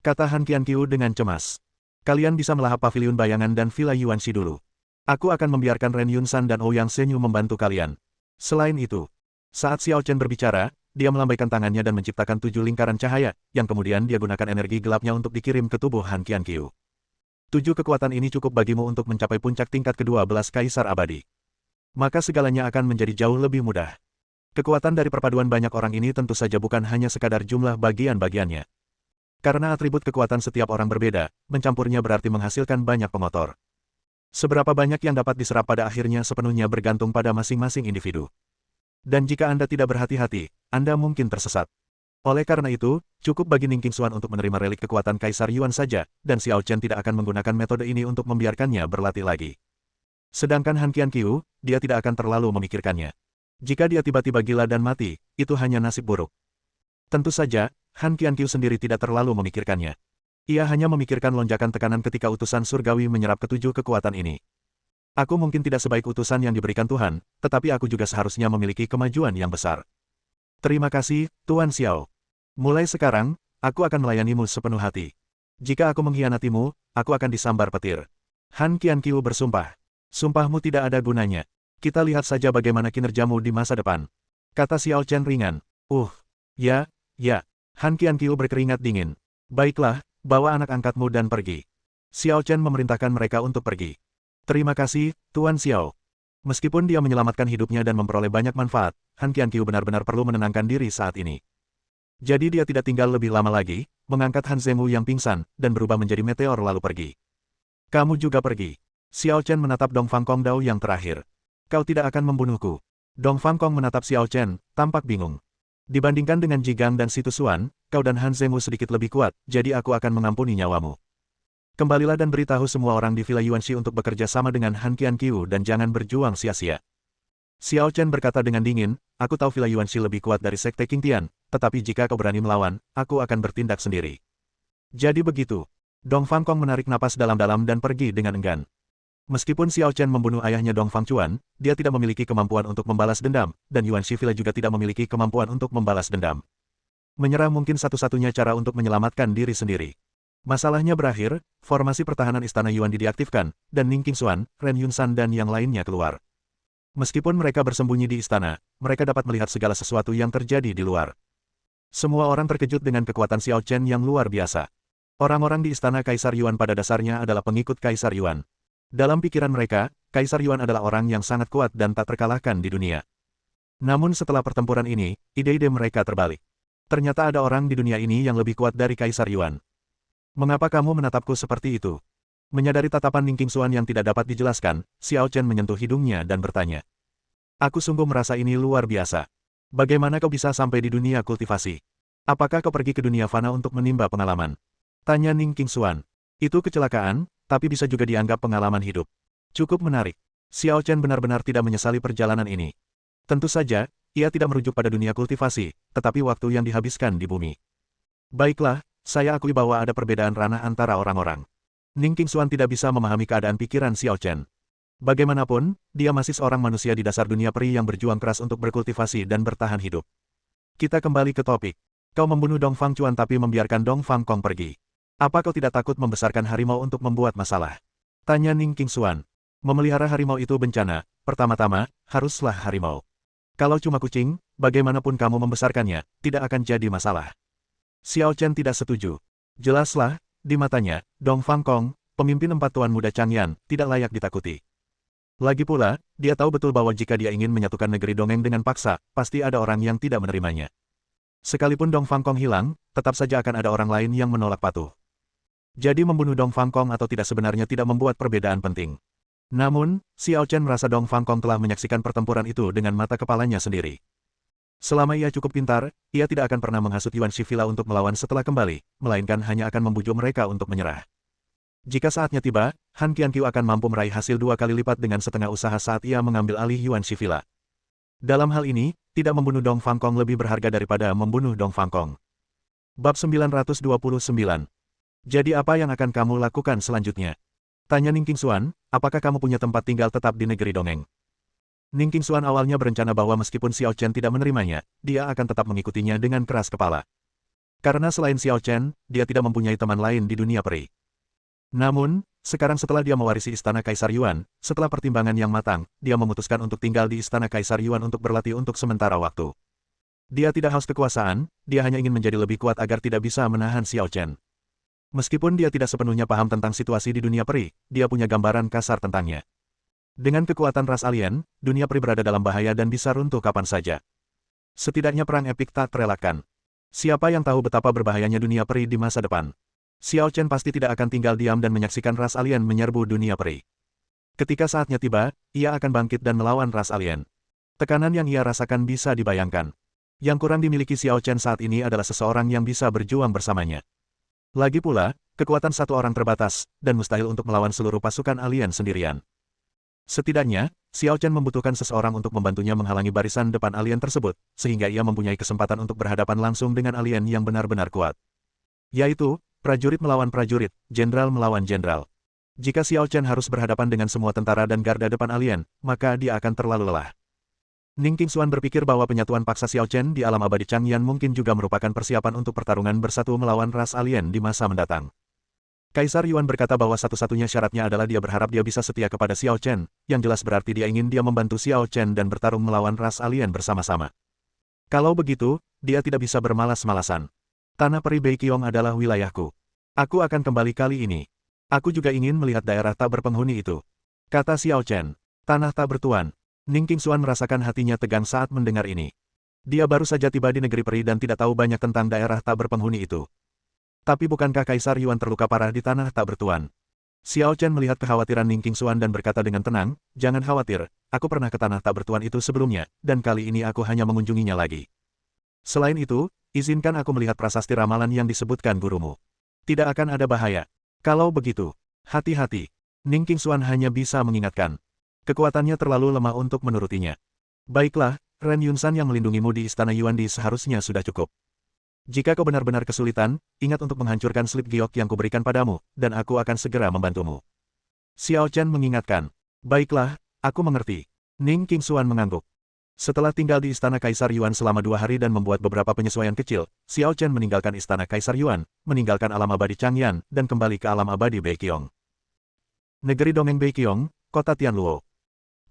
S1: Kata Han Qianqiu dengan cemas. Kalian bisa melahap Pavilion Bayangan dan Villa Yuanxi dulu. Aku akan membiarkan Ren Yunsan dan Ouyang Senyu membantu kalian. Selain itu, saat Xiao Chen berbicara, dia melambaikan tangannya dan menciptakan 7 lingkaran cahaya, yang kemudian dia gunakan energi gelapnya untuk dikirim ke tubuh Han Qianqiu. 7 kekuatan ini cukup bagimu untuk mencapai puncak tingkat ke-12 Kaisar Abadi. Maka segalanya akan menjadi jauh lebih mudah. Kekuatan dari perpaduan banyak orang ini tentu saja bukan hanya sekadar jumlah bagian-bagiannya. Karena atribut kekuatan setiap orang berbeda, mencampurnya berarti menghasilkan banyak pemotor. Seberapa banyak yang dapat diserap pada akhirnya sepenuhnya bergantung pada masing-masing individu. Dan jika Anda tidak berhati-hati, Anda mungkin tersesat. Oleh karena itu, cukup bagi Ning Qingshuan untuk menerima relik kekuatan Kaisar Yuan saja, dan Xiao Chen tidak akan menggunakan metode ini untuk membiarkannya berlatih lagi. Sedangkan Han Qianqiu, dia tidak akan terlalu memikirkannya. Jika dia tiba-tiba gila dan mati, itu hanya nasib buruk. Tentu saja, Han Qianqiu sendiri tidak terlalu memikirkannya. Ia hanya memikirkan lonjakan tekanan ketika utusan surgawi menyerap ketujuh kekuatan ini. Aku mungkin tidak sebaik utusan yang diberikan Tuhan, tetapi aku juga seharusnya memiliki kemajuan yang besar. Terima kasih, Tuan Xiao. Mulai sekarang, aku akan melayanimu sepenuh hati. Jika aku mengkhianatimu, aku akan disambar petir. Han Qianqiu bersumpah. Sumpahmu tidak ada gunanya. Kita lihat saja bagaimana kinerjamu di masa depan. Kata Xiao Chen ringan. Ya. Han Qianqiu berkeringat dingin. Baiklah, bawa anak angkatmu dan pergi. Xiao Chen memerintahkan mereka untuk pergi. Terima kasih, Tuan Xiao. Meskipun dia menyelamatkan hidupnya dan memperoleh banyak manfaat, Han Qianqiu benar-benar perlu menenangkan diri saat ini. Jadi dia tidak tinggal lebih lama lagi, mengangkat Han Zhengwu yang pingsan, dan berubah menjadi meteor lalu pergi. Kamu juga pergi. Xiao Chen menatap Dong Fang Kong Dao yang terakhir. Kau tidak akan membunuhku. Dong Fang Kong menatap Xiao Chen, tampak bingung. Dibandingkan dengan Ji Gang dan Si Tusuan, kau dan Han Zhengwu sedikit lebih kuat, jadi aku akan mengampuni nyawamu. Kembalilah dan beritahu semua orang di Villa Yuanxi untuk bekerja sama dengan Han Qianqiu dan jangan berjuang sia-sia. Xiao Chen berkata dengan dingin, aku tahu Villa Yuanxi lebih kuat dari Sekte Qingtian, tetapi jika kau berani melawan, aku akan bertindak sendiri. Jadi begitu. Dong Fang Kong menarik napas dalam-dalam dan pergi dengan enggan. Meskipun Xiao Chen membunuh ayahnya Dong Fang Chuan, dia tidak memiliki kemampuan untuk membalas dendam, dan Yuanxi Villa juga tidak memiliki kemampuan untuk membalas dendam. Menyerah mungkin satu-satunya cara untuk menyelamatkan diri sendiri. Masalahnya berakhir, formasi pertahanan Istana Yuan diaktifkan, dan Ning Qingshuan, Ren Yunsan dan yang lainnya keluar. Meskipun mereka bersembunyi di istana, mereka dapat melihat segala sesuatu yang terjadi di luar. Semua orang terkejut dengan kekuatan Xiao Chen yang luar biasa. Orang-orang di istana Kaisar Yuan pada dasarnya adalah pengikut Kaisar Yuan. Dalam pikiran mereka, Kaisar Yuan adalah orang yang sangat kuat dan tak terkalahkan di dunia. Namun setelah pertempuran ini, ide-ide mereka terbalik. Ternyata ada orang di dunia ini yang lebih kuat dari Kaisar Yuan. Mengapa kamu menatapku seperti itu? Menyadari tatapan Ning Qingshuan yang tidak dapat dijelaskan, Xiao Chen menyentuh hidungnya dan bertanya. Aku sungguh merasa ini luar biasa. Bagaimana kau bisa sampai di dunia kultivasi? Apakah kau pergi ke dunia fana untuk menimba pengalaman? Tanya Ning Qingshuan. Itu kecelakaan, tapi bisa juga dianggap pengalaman hidup. Cukup menarik. Xiao Chen benar-benar tidak menyesali perjalanan ini. Tentu saja, ia tidak merujuk pada dunia kultivasi, tetapi waktu yang dihabiskan di bumi. Baiklah, saya akui bahwa ada perbedaan ranah antara orang-orang. Ning Qingshuan tidak bisa memahami keadaan pikiran Xiao Chen. Bagaimanapun, dia masih seorang manusia di dasar dunia peri yang berjuang keras untuk berkultivasi dan bertahan hidup. Kita kembali ke topik. Kau membunuh Dong Fangchuan tapi membiarkan Dong Fang Kong pergi. Apa kau tidak takut membesarkan harimau untuk membuat masalah? Tanya Ning Qingshuan. Memelihara harimau itu bencana, pertama-tama, haruslah harimau. Kalau cuma kucing, bagaimanapun kamu membesarkannya, tidak akan jadi masalah. Xiao Chen tidak setuju. Jelaslah, di matanya, Dong Fang Kong, pemimpin empat tuan muda Changyan, tidak layak ditakuti. Lagi pula, dia tahu betul bahwa jika dia ingin menyatukan negeri dongeng dengan paksa, pasti ada orang yang tidak menerimanya. Sekalipun Dong Fang Kong hilang, tetap saja akan ada orang lain yang menolak patuh. Jadi membunuh Dong Fang Kong atau tidak sebenarnya tidak membuat perbedaan penting. Namun, Xiao Chen merasa Dong Fang Kong telah menyaksikan pertempuran itu dengan mata kepalanya sendiri. Selama ia cukup pintar, ia tidak akan pernah menghasut Yuan Shifila untuk melawan setelah kembali, melainkan hanya akan membujuk mereka untuk menyerah. Jika saatnya tiba, Han Qianqiu akan mampu meraih hasil 2 kali lipat dengan setengah usaha saat ia mengambil alih Yuan Shifila. Dalam hal ini, tidak membunuh Dong Fang Kong lebih berharga daripada membunuh Dong Fang Kong. Bab 929. Jadi apa yang akan kamu lakukan selanjutnya? Tanya Ning Qingshuan, apakah kamu punya tempat tinggal tetap di negeri dongeng? Ning Qingshuan awalnya berencana bahwa meskipun Xiao Chen tidak menerimanya, dia akan tetap mengikutinya dengan keras kepala. Karena selain Xiao Chen, dia tidak mempunyai teman lain di dunia peri. Namun, sekarang setelah dia mewarisi Istana Kaisar Yuan, setelah pertimbangan yang matang, dia memutuskan untuk tinggal di Istana Kaisar Yuan untuk berlatih untuk sementara waktu. Dia tidak haus kekuasaan, dia hanya ingin menjadi lebih kuat agar tidak bisa menahan Xiao Chen. Meskipun dia tidak sepenuhnya paham tentang situasi di dunia peri, dia punya gambaran kasar tentangnya. Dengan kekuatan ras alien, dunia peri berada dalam bahaya dan bisa runtuh kapan saja. Setidaknya perang epik tak terelakkan. Siapa yang tahu betapa berbahayanya dunia peri di masa depan? Xiao Chen pasti tidak akan tinggal diam dan menyaksikan ras alien menyerbu dunia peri. Ketika saatnya tiba, ia akan bangkit dan melawan ras alien. Tekanan yang ia rasakan bisa dibayangkan. Yang kurang dimiliki Xiao Chen saat ini adalah seseorang yang bisa berjuang bersamanya. Lagi pula, kekuatan satu orang terbatas, dan mustahil untuk melawan seluruh pasukan alien sendirian. Setidaknya, Xiao Chen membutuhkan seseorang untuk membantunya menghalangi barisan depan alien tersebut, sehingga ia mempunyai kesempatan untuk berhadapan langsung dengan alien yang benar-benar kuat. Yaitu, prajurit melawan prajurit, jenderal melawan jenderal. Jika Xiao Chen harus berhadapan dengan semua tentara dan garda depan alien, maka dia akan terlalu lelah. Ning Qingshuan berpikir bahwa penyatuan paksa Xiao Chen di alam abadi Changyan mungkin juga merupakan persiapan untuk pertarungan bersatu melawan ras alien di masa mendatang. Kaisar Yuan berkata bahwa satu-satunya syaratnya adalah dia berharap dia bisa setia kepada Xiao Chen, yang jelas berarti dia ingin dia membantu Xiao Chen dan bertarung melawan ras alien bersama-sama. Kalau begitu, dia tidak bisa bermalas-malasan. Tanah peri Beiqiong adalah wilayahku. Aku akan kembali kali ini. Aku juga ingin melihat daerah tak berpenghuni itu. Kata Xiao Chen. Tanah tak bertuan. Ning Qingshuan merasakan hatinya tegang saat mendengar ini. Dia baru saja tiba di negeri peri dan tidak tahu banyak tentang daerah tak berpenghuni itu. Tapi bukankah Kaisar Yuan terluka parah di tanah tak bertuan? Xiao Chen melihat kekhawatiran Ning Qingshuan dan berkata dengan tenang, jangan khawatir, aku pernah ke tanah tak bertuan itu sebelumnya, dan kali ini aku hanya mengunjunginya lagi. Selain itu, izinkan aku melihat prasasti ramalan yang disebutkan gurumu. Tidak akan ada bahaya. Kalau begitu, hati-hati. Ning Qingshuan hanya bisa mengingatkan. Kekuatannya terlalu lemah untuk menurutinya. Baiklah, Ren Yunsan yang melindungimu di Istana Yuandi seharusnya sudah cukup. Jika kau benar-benar kesulitan, ingat untuk menghancurkan slip giok yang kuberikan padamu, dan aku akan segera membantumu. Xiao Chen mengingatkan. Baiklah, aku mengerti. Ning Qingshuan mengangguk. Setelah tinggal di Istana Kaisar Yuan selama 2 hari dan membuat beberapa penyesuaian kecil, Xiao Chen meninggalkan Istana Kaisar Yuan, meninggalkan alam abadi Changyan, dan kembali ke alam abadi Beiqiong. Negeri dongeng Beiqiong, Kota Tianluo.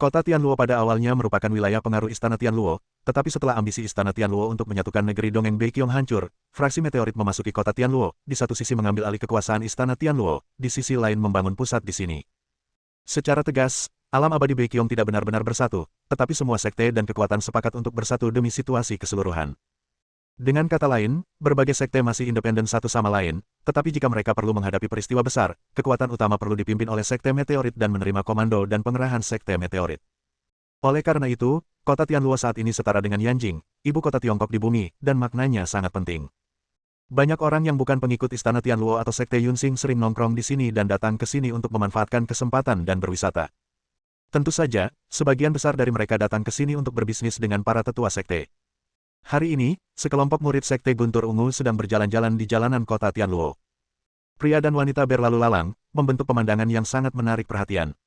S1: Kota Tianluo pada awalnya merupakan wilayah pengaruh Istana Tianluo, tetapi setelah ambisi Istana Tianluo untuk menyatukan negeri dongeng Beiqiong hancur, fraksi meteorit memasuki Kota Tianluo, di satu sisi mengambil alih kekuasaan Istana Tianluo, di sisi lain membangun pusat di sini. Secara tegas, alam abadi Beiqiong tidak benar-benar bersatu, tetapi semua sekte dan kekuatan sepakat untuk bersatu demi situasi keseluruhan. Dengan kata lain, berbagai sekte masih independen satu sama lain, tetapi jika mereka perlu menghadapi peristiwa besar, kekuatan utama perlu dipimpin oleh sekte meteorit dan menerima komando dan pengerahan sekte meteorit. Oleh karena itu, Kota Tianluo saat ini setara dengan Yanjing, ibu kota Tiongkok di bumi, dan maknanya sangat penting. Banyak orang yang bukan pengikut Istana Tianluo atau Sekte Yunxing sering nongkrong di sini dan datang ke sini untuk memanfaatkan kesempatan dan berwisata. Tentu saja, sebagian besar dari mereka datang ke sini untuk berbisnis dengan para tetua sekte. Hari ini, sekelompok murid Sekte Guntur Ungu sedang berjalan-jalan di jalanan kota Tianluo. Pria dan wanita berlalu lalang, membentuk pemandangan yang sangat menarik perhatian.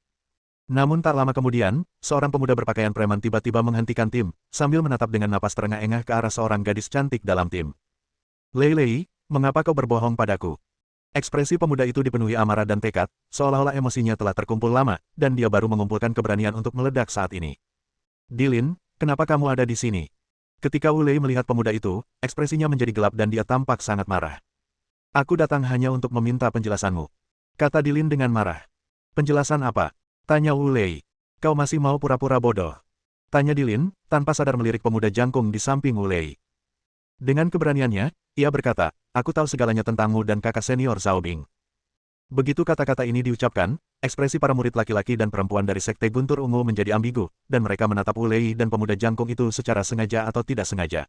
S1: Namun tak lama kemudian, seorang pemuda berpakaian preman tiba-tiba menghentikan tim, sambil menatap dengan napas terengah-engah ke arah seorang gadis cantik dalam tim. Lei Lei, mengapa kau berbohong padaku? Ekspresi pemuda itu dipenuhi amarah dan tekad, seolah-olah emosinya telah terkumpul lama, dan dia baru mengumpulkan keberanian untuk meledak saat ini. Dilin, kenapa kamu ada di sini? Ketika Wu Lei melihat pemuda itu, ekspresinya menjadi gelap dan dia tampak sangat marah. Aku datang hanya untuk meminta penjelasanmu, kata Dilin dengan marah. Penjelasan apa? Tanya Wu Lei. Kau masih mau pura-pura bodoh? Tanya Dilin, tanpa sadar melirik pemuda jangkung di samping Wu Lei. Dengan keberaniannya, ia berkata, aku tahu segalanya tentangmu dan kakak senior Zhao Bing. Begitu kata-kata ini diucapkan, ekspresi para murid laki-laki dan perempuan dari Sekte Guntur Ungu menjadi ambigu, dan mereka menatap Wu Lei dan pemuda jangkung itu secara sengaja atau tidak sengaja.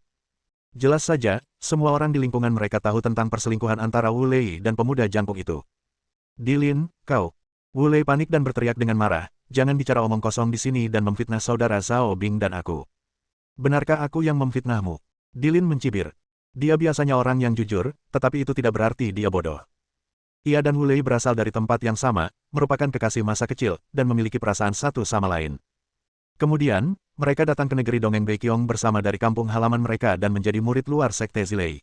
S1: Jelas saja, semua orang di lingkungan mereka tahu tentang perselingkuhan antara Wu Lei dan pemuda jangkung itu. Dilin, kau. Wu Lei panik dan berteriak dengan marah, jangan bicara omong kosong di sini dan memfitnah saudara Zhao Bing dan aku. Benarkah aku yang memfitnahmu? Dilin mencibir. Dia biasanya orang yang jujur, tetapi itu tidak berarti dia bodoh. Ia dan Wu Lei berasal dari tempat yang sama, merupakan kekasih masa kecil, dan memiliki perasaan satu sama lain. Kemudian, mereka datang ke negeri Dongeng Baekyeong bersama dari kampung halaman mereka dan menjadi murid luar Sekte Zilei.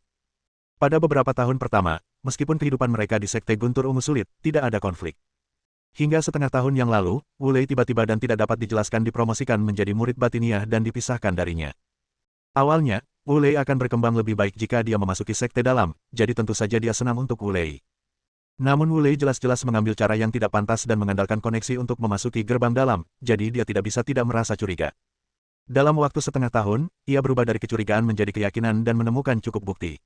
S1: Pada beberapa tahun pertama, meskipun kehidupan mereka di Sekte Guntur Ungu sulit, tidak ada konflik. Hingga setengah tahun yang lalu, Wu Lei tiba-tiba dan tidak dapat dijelaskan dipromosikan menjadi murid batiniah dan dipisahkan darinya. Awalnya, Wu Lei akan berkembang lebih baik jika dia memasuki sekte dalam, jadi tentu saja dia senang untuk Wu Lei. Namun Wu Lei jelas-jelas mengambil cara yang tidak pantas dan mengandalkan koneksi untuk memasuki gerbang dalam, jadi dia tidak bisa tidak merasa curiga. Dalam waktu setengah tahun, ia berubah dari kecurigaan menjadi keyakinan dan menemukan cukup bukti.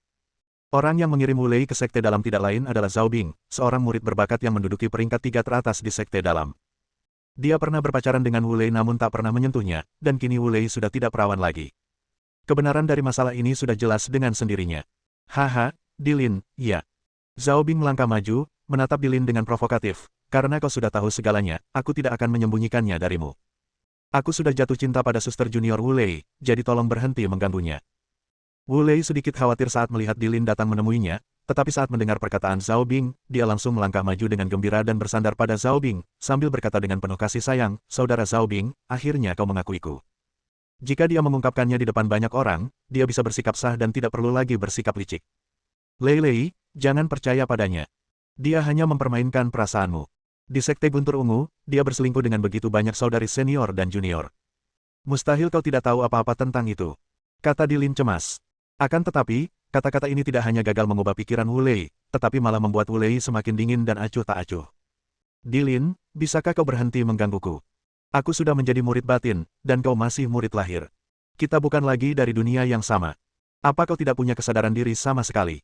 S1: Orang yang mengirim Wu Lei ke sekte dalam tidak lain adalah Zhao Bing, seorang murid berbakat yang menduduki peringkat 3 teratas di sekte dalam. Dia pernah berpacaran dengan Wu Lei namun tak pernah menyentuhnya, dan kini Wu Lei sudah tidak perawan lagi. Kebenaran dari masalah ini sudah jelas dengan sendirinya. Haha, Dilin, ya. Zhao Bing melangkah maju, menatap Dilin dengan provokatif. Karena kau sudah tahu segalanya, aku tidak akan menyembunyikannya darimu. Aku sudah jatuh cinta pada suster junior Wu Lei, jadi tolong berhenti mengganggunya. Wu Lei sedikit khawatir saat melihat Dilin datang menemuinya, tetapi saat mendengar perkataan Zhao Bing, dia langsung melangkah maju dengan gembira dan bersandar pada Zhao Bing, sambil berkata dengan penuh kasih sayang, saudara Zhao Bing, akhirnya kau mengakuiku. Jika dia mengungkapkannya di depan banyak orang, dia bisa bersikap sah dan tidak perlu lagi bersikap licik. Lei Lei, jangan percaya padanya. Dia hanya mempermainkan perasaanmu. Di Sekte Guntur Ungu, dia berselingkuh dengan begitu banyak saudari senior dan junior. Mustahil kau tidak tahu apa-apa tentang itu, kata Dilin cemas. Akan tetapi, kata-kata ini tidak hanya gagal mengubah pikiran Wu Lei, tetapi malah membuat Wu Lei semakin dingin dan acuh tak acuh. Dilin, bisakah kau berhenti menggangguku? Aku sudah menjadi murid batin, dan kau masih murid lahir. Kita bukan lagi dari dunia yang sama. Apa kau tidak punya kesadaran diri sama sekali?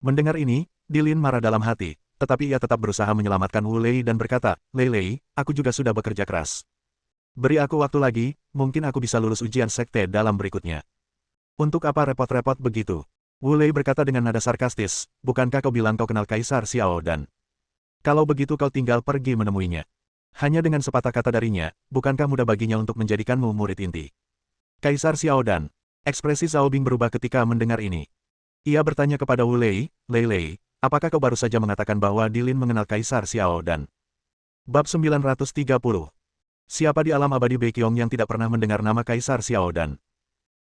S1: Mendengar ini, Dilin marah dalam hati, tetapi ia tetap berusaha menyelamatkan Wu Lei dan berkata, Lei Lei, aku juga sudah bekerja keras. Beri aku waktu lagi, mungkin aku bisa lulus ujian sekte dalam berikutnya. Untuk apa repot-repot begitu? Wu Lei berkata dengan nada sarkastis, bukankah kau bilang kau kenal Kaisar Xiao Dan? Kalau begitu kau tinggal pergi menemuinya. Hanya dengan sepatah kata darinya, bukankah mudah baginya untuk menjadikanmu murid inti? Kaisar Xiao Dan. Ekspresi Zhao Bing berubah ketika mendengar ini. Ia bertanya kepada Wu Lei, Lei Lei, apakah kau baru saja mengatakan bahwa Dilin mengenal Kaisar Xiao Dan? Bab 930. Siapa di alam abadi Baekyeong yang tidak pernah mendengar nama Kaisar Xiao Dan?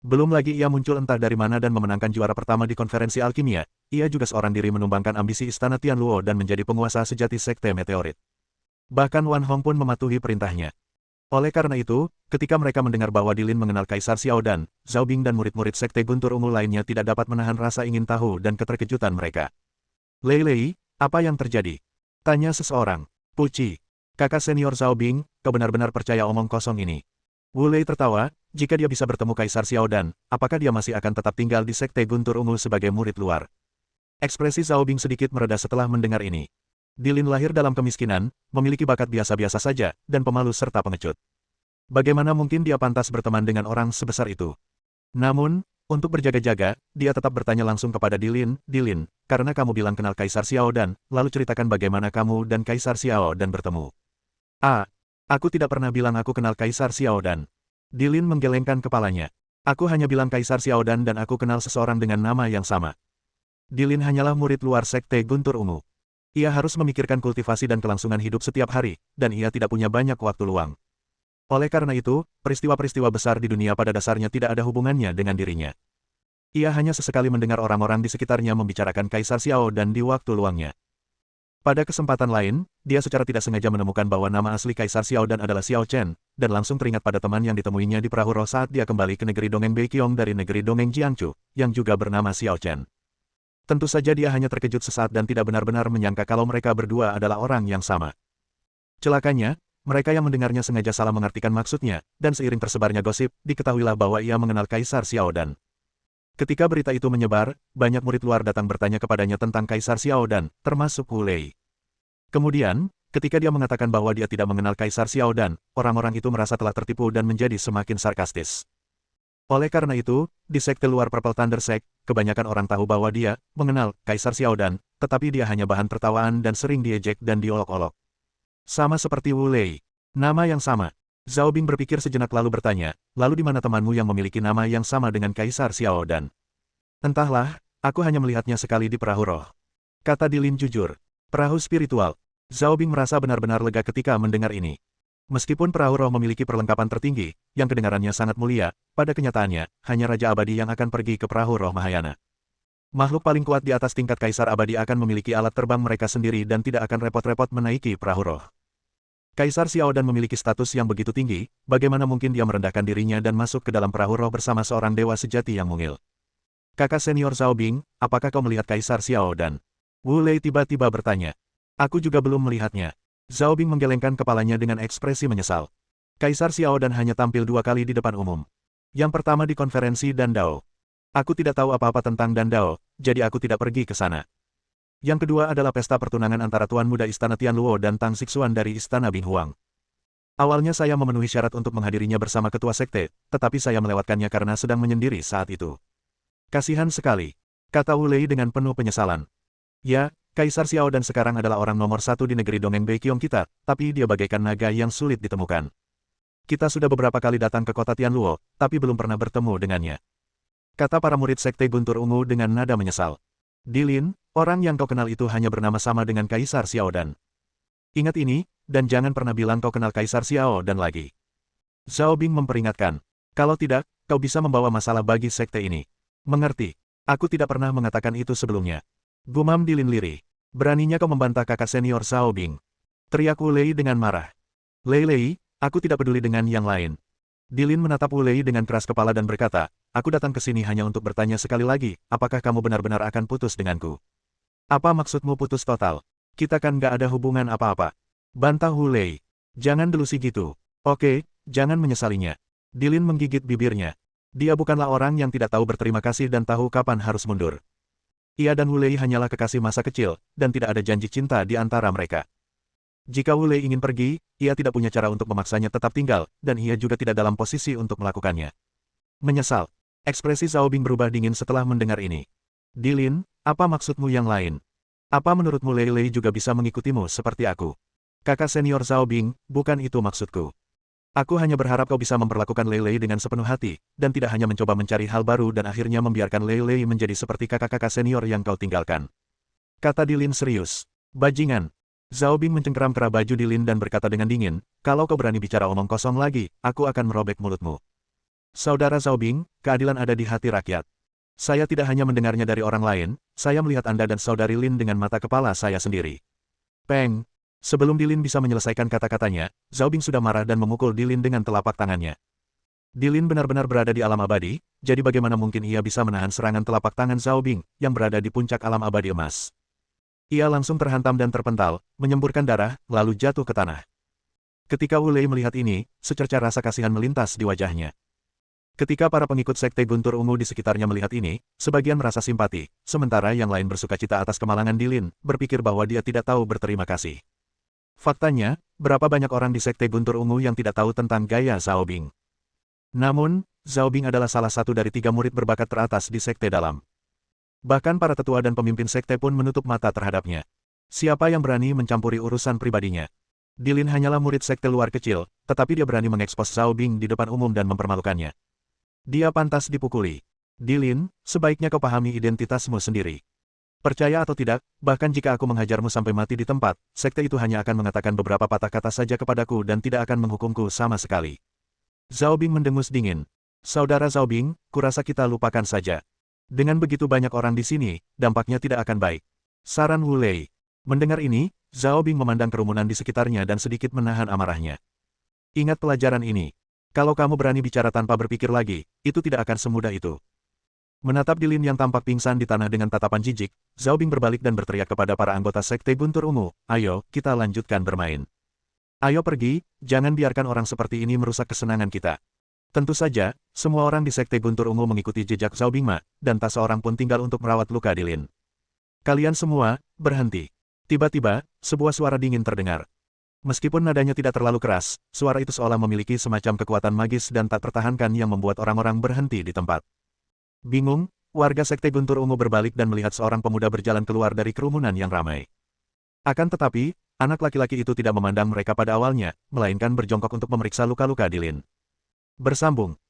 S1: Belum lagi ia muncul entah dari mana dan memenangkan juara pertama di konferensi alkimia, ia juga seorang diri menumbangkan ambisi Istana Tianluo dan menjadi penguasa sejati Sekte Meteorit. Bahkan Wan Hong pun mematuhi perintahnya. Oleh karena itu, ketika mereka mendengar bahwa Dilin mengenal Kaisar Xiao Dan, Zhao Bing dan murid-murid Sekte Guntur Ungu lainnya tidak dapat menahan rasa ingin tahu dan keterkejutan mereka. Lei Lei, apa yang terjadi? Tanya seseorang. Puci. Kakak senior Zhao Bing, kau benar-benar percaya omong kosong ini? Wu Lei tertawa, jika dia bisa bertemu Kaisar Xiao Dan, apakah dia masih akan tetap tinggal di Sekte Guntur Ungu sebagai murid luar? Ekspresi Zhao Bing sedikit mereda setelah mendengar ini. Dilin lahir dalam kemiskinan, memiliki bakat biasa-biasa saja, dan pemalu serta pengecut. Bagaimana mungkin dia pantas berteman dengan orang sebesar itu? Namun, untuk berjaga-jaga, dia tetap bertanya langsung kepada Dilin, Dilin, karena kamu bilang kenal Kaisar Xiao Dan, lalu ceritakan bagaimana kamu dan Kaisar Xiao Dan bertemu. Ah, aku tidak pernah bilang aku kenal Kaisar Xiao Dan. Dilin menggelengkan kepalanya. Aku hanya bilang Kaisar Xiao Dan aku kenal seseorang dengan nama yang sama. Dilin hanyalah murid luar sekte Guntur Ungu. Ia harus memikirkan kultivasi dan kelangsungan hidup setiap hari, dan ia tidak punya banyak waktu luang. Oleh karena itu, peristiwa-peristiwa besar di dunia pada dasarnya tidak ada hubungannya dengan dirinya. Ia hanya sesekali mendengar orang-orang di sekitarnya membicarakan Kaisar Xiao Dan di waktu luangnya. Pada kesempatan lain, dia secara tidak sengaja menemukan bahwa nama asli Kaisar Xiao Dan adalah Xiao Chen, dan langsung teringat pada teman yang ditemuinya di perahu roh saat dia kembali ke negeri dongeng Beiqiong dari negeri dongeng Jiangchu, yang juga bernama Xiao Chen. Tentu saja dia hanya terkejut sesaat dan tidak benar-benar menyangka kalau mereka berdua adalah orang yang sama. Celakanya, mereka yang mendengarnya sengaja salah mengartikan maksudnya, dan seiring tersebarnya gosip, diketahuilah bahwa ia mengenal Kaisar Xiao Dan. Ketika berita itu menyebar, banyak murid luar datang bertanya kepadanya tentang Kaisar Xiao Dan, termasuk Wu Lei. Kemudian, ketika dia mengatakan bahwa dia tidak mengenal Kaisar Xiao Dan, orang-orang itu merasa telah tertipu dan menjadi semakin sarkastis. Oleh karena itu, di sekte luar Purple Thunder Sect, kebanyakan orang tahu bahwa dia mengenal Kaisar Xiao Dan, tetapi dia hanya bahan tertawaan dan sering diejek dan diolok-olok. Sama seperti Wu Lei. Nama yang sama. Zhao Bing berpikir sejenak lalu bertanya, lalu di mana temanmu yang memiliki nama yang sama dengan Kaisar Xiao Dan? Entahlah, aku hanya melihatnya sekali di perahu roh. Kata Dilin jujur. Perahu spiritual. Zhao Bing merasa benar-benar lega ketika mendengar ini. Meskipun perahu roh memiliki perlengkapan tertinggi, yang kedengarannya sangat mulia, pada kenyataannya, hanya Raja Abadi yang akan pergi ke perahu roh Mahayana. Makhluk paling kuat di atas tingkat Kaisar Abadi akan memiliki alat terbang mereka sendiri dan tidak akan repot-repot menaiki perahu roh. Kaisar Xiao Dan memiliki status yang begitu tinggi, bagaimana mungkin dia merendahkan dirinya dan masuk ke dalam perahu roh bersama seorang dewa sejati yang mungil. Kakak senior Zhao Bing, apakah kau melihat Kaisar Xiao Dan? Wu Lei tiba-tiba bertanya. Aku juga belum melihatnya. Zhao Bing menggelengkan kepalanya dengan ekspresi menyesal. Kaisar Xiao Dan hanya tampil 2 kali di depan umum. Yang pertama di konferensi Dandao. Aku tidak tahu apa-apa tentang Dandao, jadi aku tidak pergi ke sana. Yang kedua adalah pesta pertunangan antara Tuan Muda Istana Tianluo dan Tang Xixuan dari Istana Bing Huang. Awalnya saya memenuhi syarat untuk menghadirinya bersama ketua sekte, tetapi saya melewatkannya karena sedang menyendiri saat itu. Kasihan sekali, kata Wu Lei dengan penuh penyesalan. Ya, Kaisar Xiao Dan sekarang adalah orang nomor 1 di negeri dongeng Beiqiong kita, tapi dia bagaikan naga yang sulit ditemukan. Kita sudah beberapa kali datang ke kota Tianluo, tapi belum pernah bertemu dengannya. Kata para murid sekte Guntur Ungu dengan nada menyesal. Dilin, orang yang kau kenal itu hanya bernama sama dengan Kaisar Xiao Dan. Ingat ini, dan jangan pernah bilang kau kenal Kaisar Xiao Dan lagi. Zhao Bing memperingatkan. Kalau tidak, kau bisa membawa masalah bagi sekte ini. Mengerti? Aku tidak pernah mengatakan itu sebelumnya. Gumam Dilin lirih. Beraninya kau membantah kakak senior Zhao Bing. Teriak Wu Lei dengan marah. Lei, aku tidak peduli dengan yang lain. Dilin menatap Wu Lei dengan keras kepala dan berkata, aku datang ke sini hanya untuk bertanya sekali lagi, apakah kamu benar-benar akan putus denganku? Apa maksudmu putus total? Kita kan gak ada hubungan apa-apa. Bantah Wu Lei. Jangan delusi gitu. Oke, jangan menyesalinya. Dilin menggigit bibirnya. Dia bukanlah orang yang tidak tahu berterima kasih dan tahu kapan harus mundur. Ia dan Wu Lei hanyalah kekasih masa kecil, dan tidak ada janji cinta di antara mereka. Jika Wu Lei ingin pergi, ia tidak punya cara untuk memaksanya tetap tinggal, dan ia juga tidak dalam posisi untuk melakukannya. Menyesal. Ekspresi Zhao Bing berubah dingin setelah mendengar ini. Dilin, apa maksudmu yang lain? Apa menurutmu Lei juga bisa mengikutimu seperti aku? Kakak senior Zhao Bing, bukan itu maksudku. Aku hanya berharap kau bisa memperlakukan Lei dengan sepenuh hati, dan tidak hanya mencoba mencari hal baru dan akhirnya membiarkan Lei menjadi seperti kakak-kakak senior yang kau tinggalkan. Kata Dilin serius. Bajingan. Zhao Bing mencengkeram kerah baju Dilin dan berkata dengan dingin, kalau kau berani bicara omong kosong lagi, aku akan merobek mulutmu. Saudara Zhao Bing, keadilan ada di hati rakyat. Saya tidak hanya mendengarnya dari orang lain, saya melihat Anda dan Saudari Lin dengan mata kepala saya sendiri. Peng. Sebelum Dilin bisa menyelesaikan kata-katanya, Zhao Bing sudah marah dan memukul Dilin dengan telapak tangannya. Dilin benar-benar berada di alam abadi, jadi bagaimana mungkin ia bisa menahan serangan telapak tangan Zhao Bing, yang berada di puncak alam abadi emas. Ia langsung terhantam dan terpental, menyemburkan darah, lalu jatuh ke tanah. Ketika Wu Lei melihat ini, secerca rasa kasihan melintas di wajahnya. Ketika para pengikut sekte Guntur Ungu di sekitarnya melihat ini, sebagian merasa simpati, sementara yang lain bersukacita atas kemalangan Dilin, berpikir bahwa dia tidak tahu berterima kasih. Faktanya, berapa banyak orang di sekte Guntur Ungu yang tidak tahu tentang gaya Zhao Bing. Namun, Zhao Bing adalah salah satu dari 3 murid berbakat teratas di Sekte Dalam. Bahkan para tetua dan pemimpin sekte pun menutup mata terhadapnya. Siapa yang berani mencampuri urusan pribadinya? Dilin hanyalah murid sekte luar kecil, tetapi dia berani mengekspos Zhao Bing di depan umum dan mempermalukannya. Dia pantas dipukuli. Dilin, sebaiknya kau pahami identitasmu sendiri. Percaya atau tidak, bahkan jika aku menghajarmu sampai mati di tempat, sekte itu hanya akan mengatakan beberapa patah kata saja kepadaku dan tidak akan menghukumku sama sekali. Zhao Bing mendengus dingin. Saudara Zhao Bing, kurasa kita lupakan saja. Dengan begitu banyak orang di sini, dampaknya tidak akan baik. Saran Wu Lei. Mendengar ini, Zhao Bing memandang kerumunan di sekitarnya dan sedikit menahan amarahnya. Ingat pelajaran ini. Kalau kamu berani bicara tanpa berpikir lagi, itu tidak akan semudah itu. Menatap Dilin yang tampak pingsan di tanah dengan tatapan jijik, Zhao Bing berbalik dan berteriak kepada para anggota Sekte Guntur Ungu, "Ayo, kita lanjutkan bermain. Ayo pergi, jangan biarkan orang seperti ini merusak kesenangan kita." Tentu saja, semua orang di Sekte Guntur Ungu mengikuti jejak Zhao Bingma, dan tak seorang pun tinggal untuk merawat luka Dilin. Kalian semua, berhenti. Tiba-tiba, sebuah suara dingin terdengar. Meskipun nadanya tidak terlalu keras, suara itu seolah memiliki semacam kekuatan magis dan tak tertahankan yang membuat orang-orang berhenti di tempat. Bingung, warga Sekte Guntur Ungu berbalik dan melihat seorang pemuda berjalan keluar dari kerumunan yang ramai. Akan tetapi, anak laki-laki itu tidak memandang mereka pada awalnya, melainkan berjongkok untuk memeriksa luka-luka Dilin. Bersambung.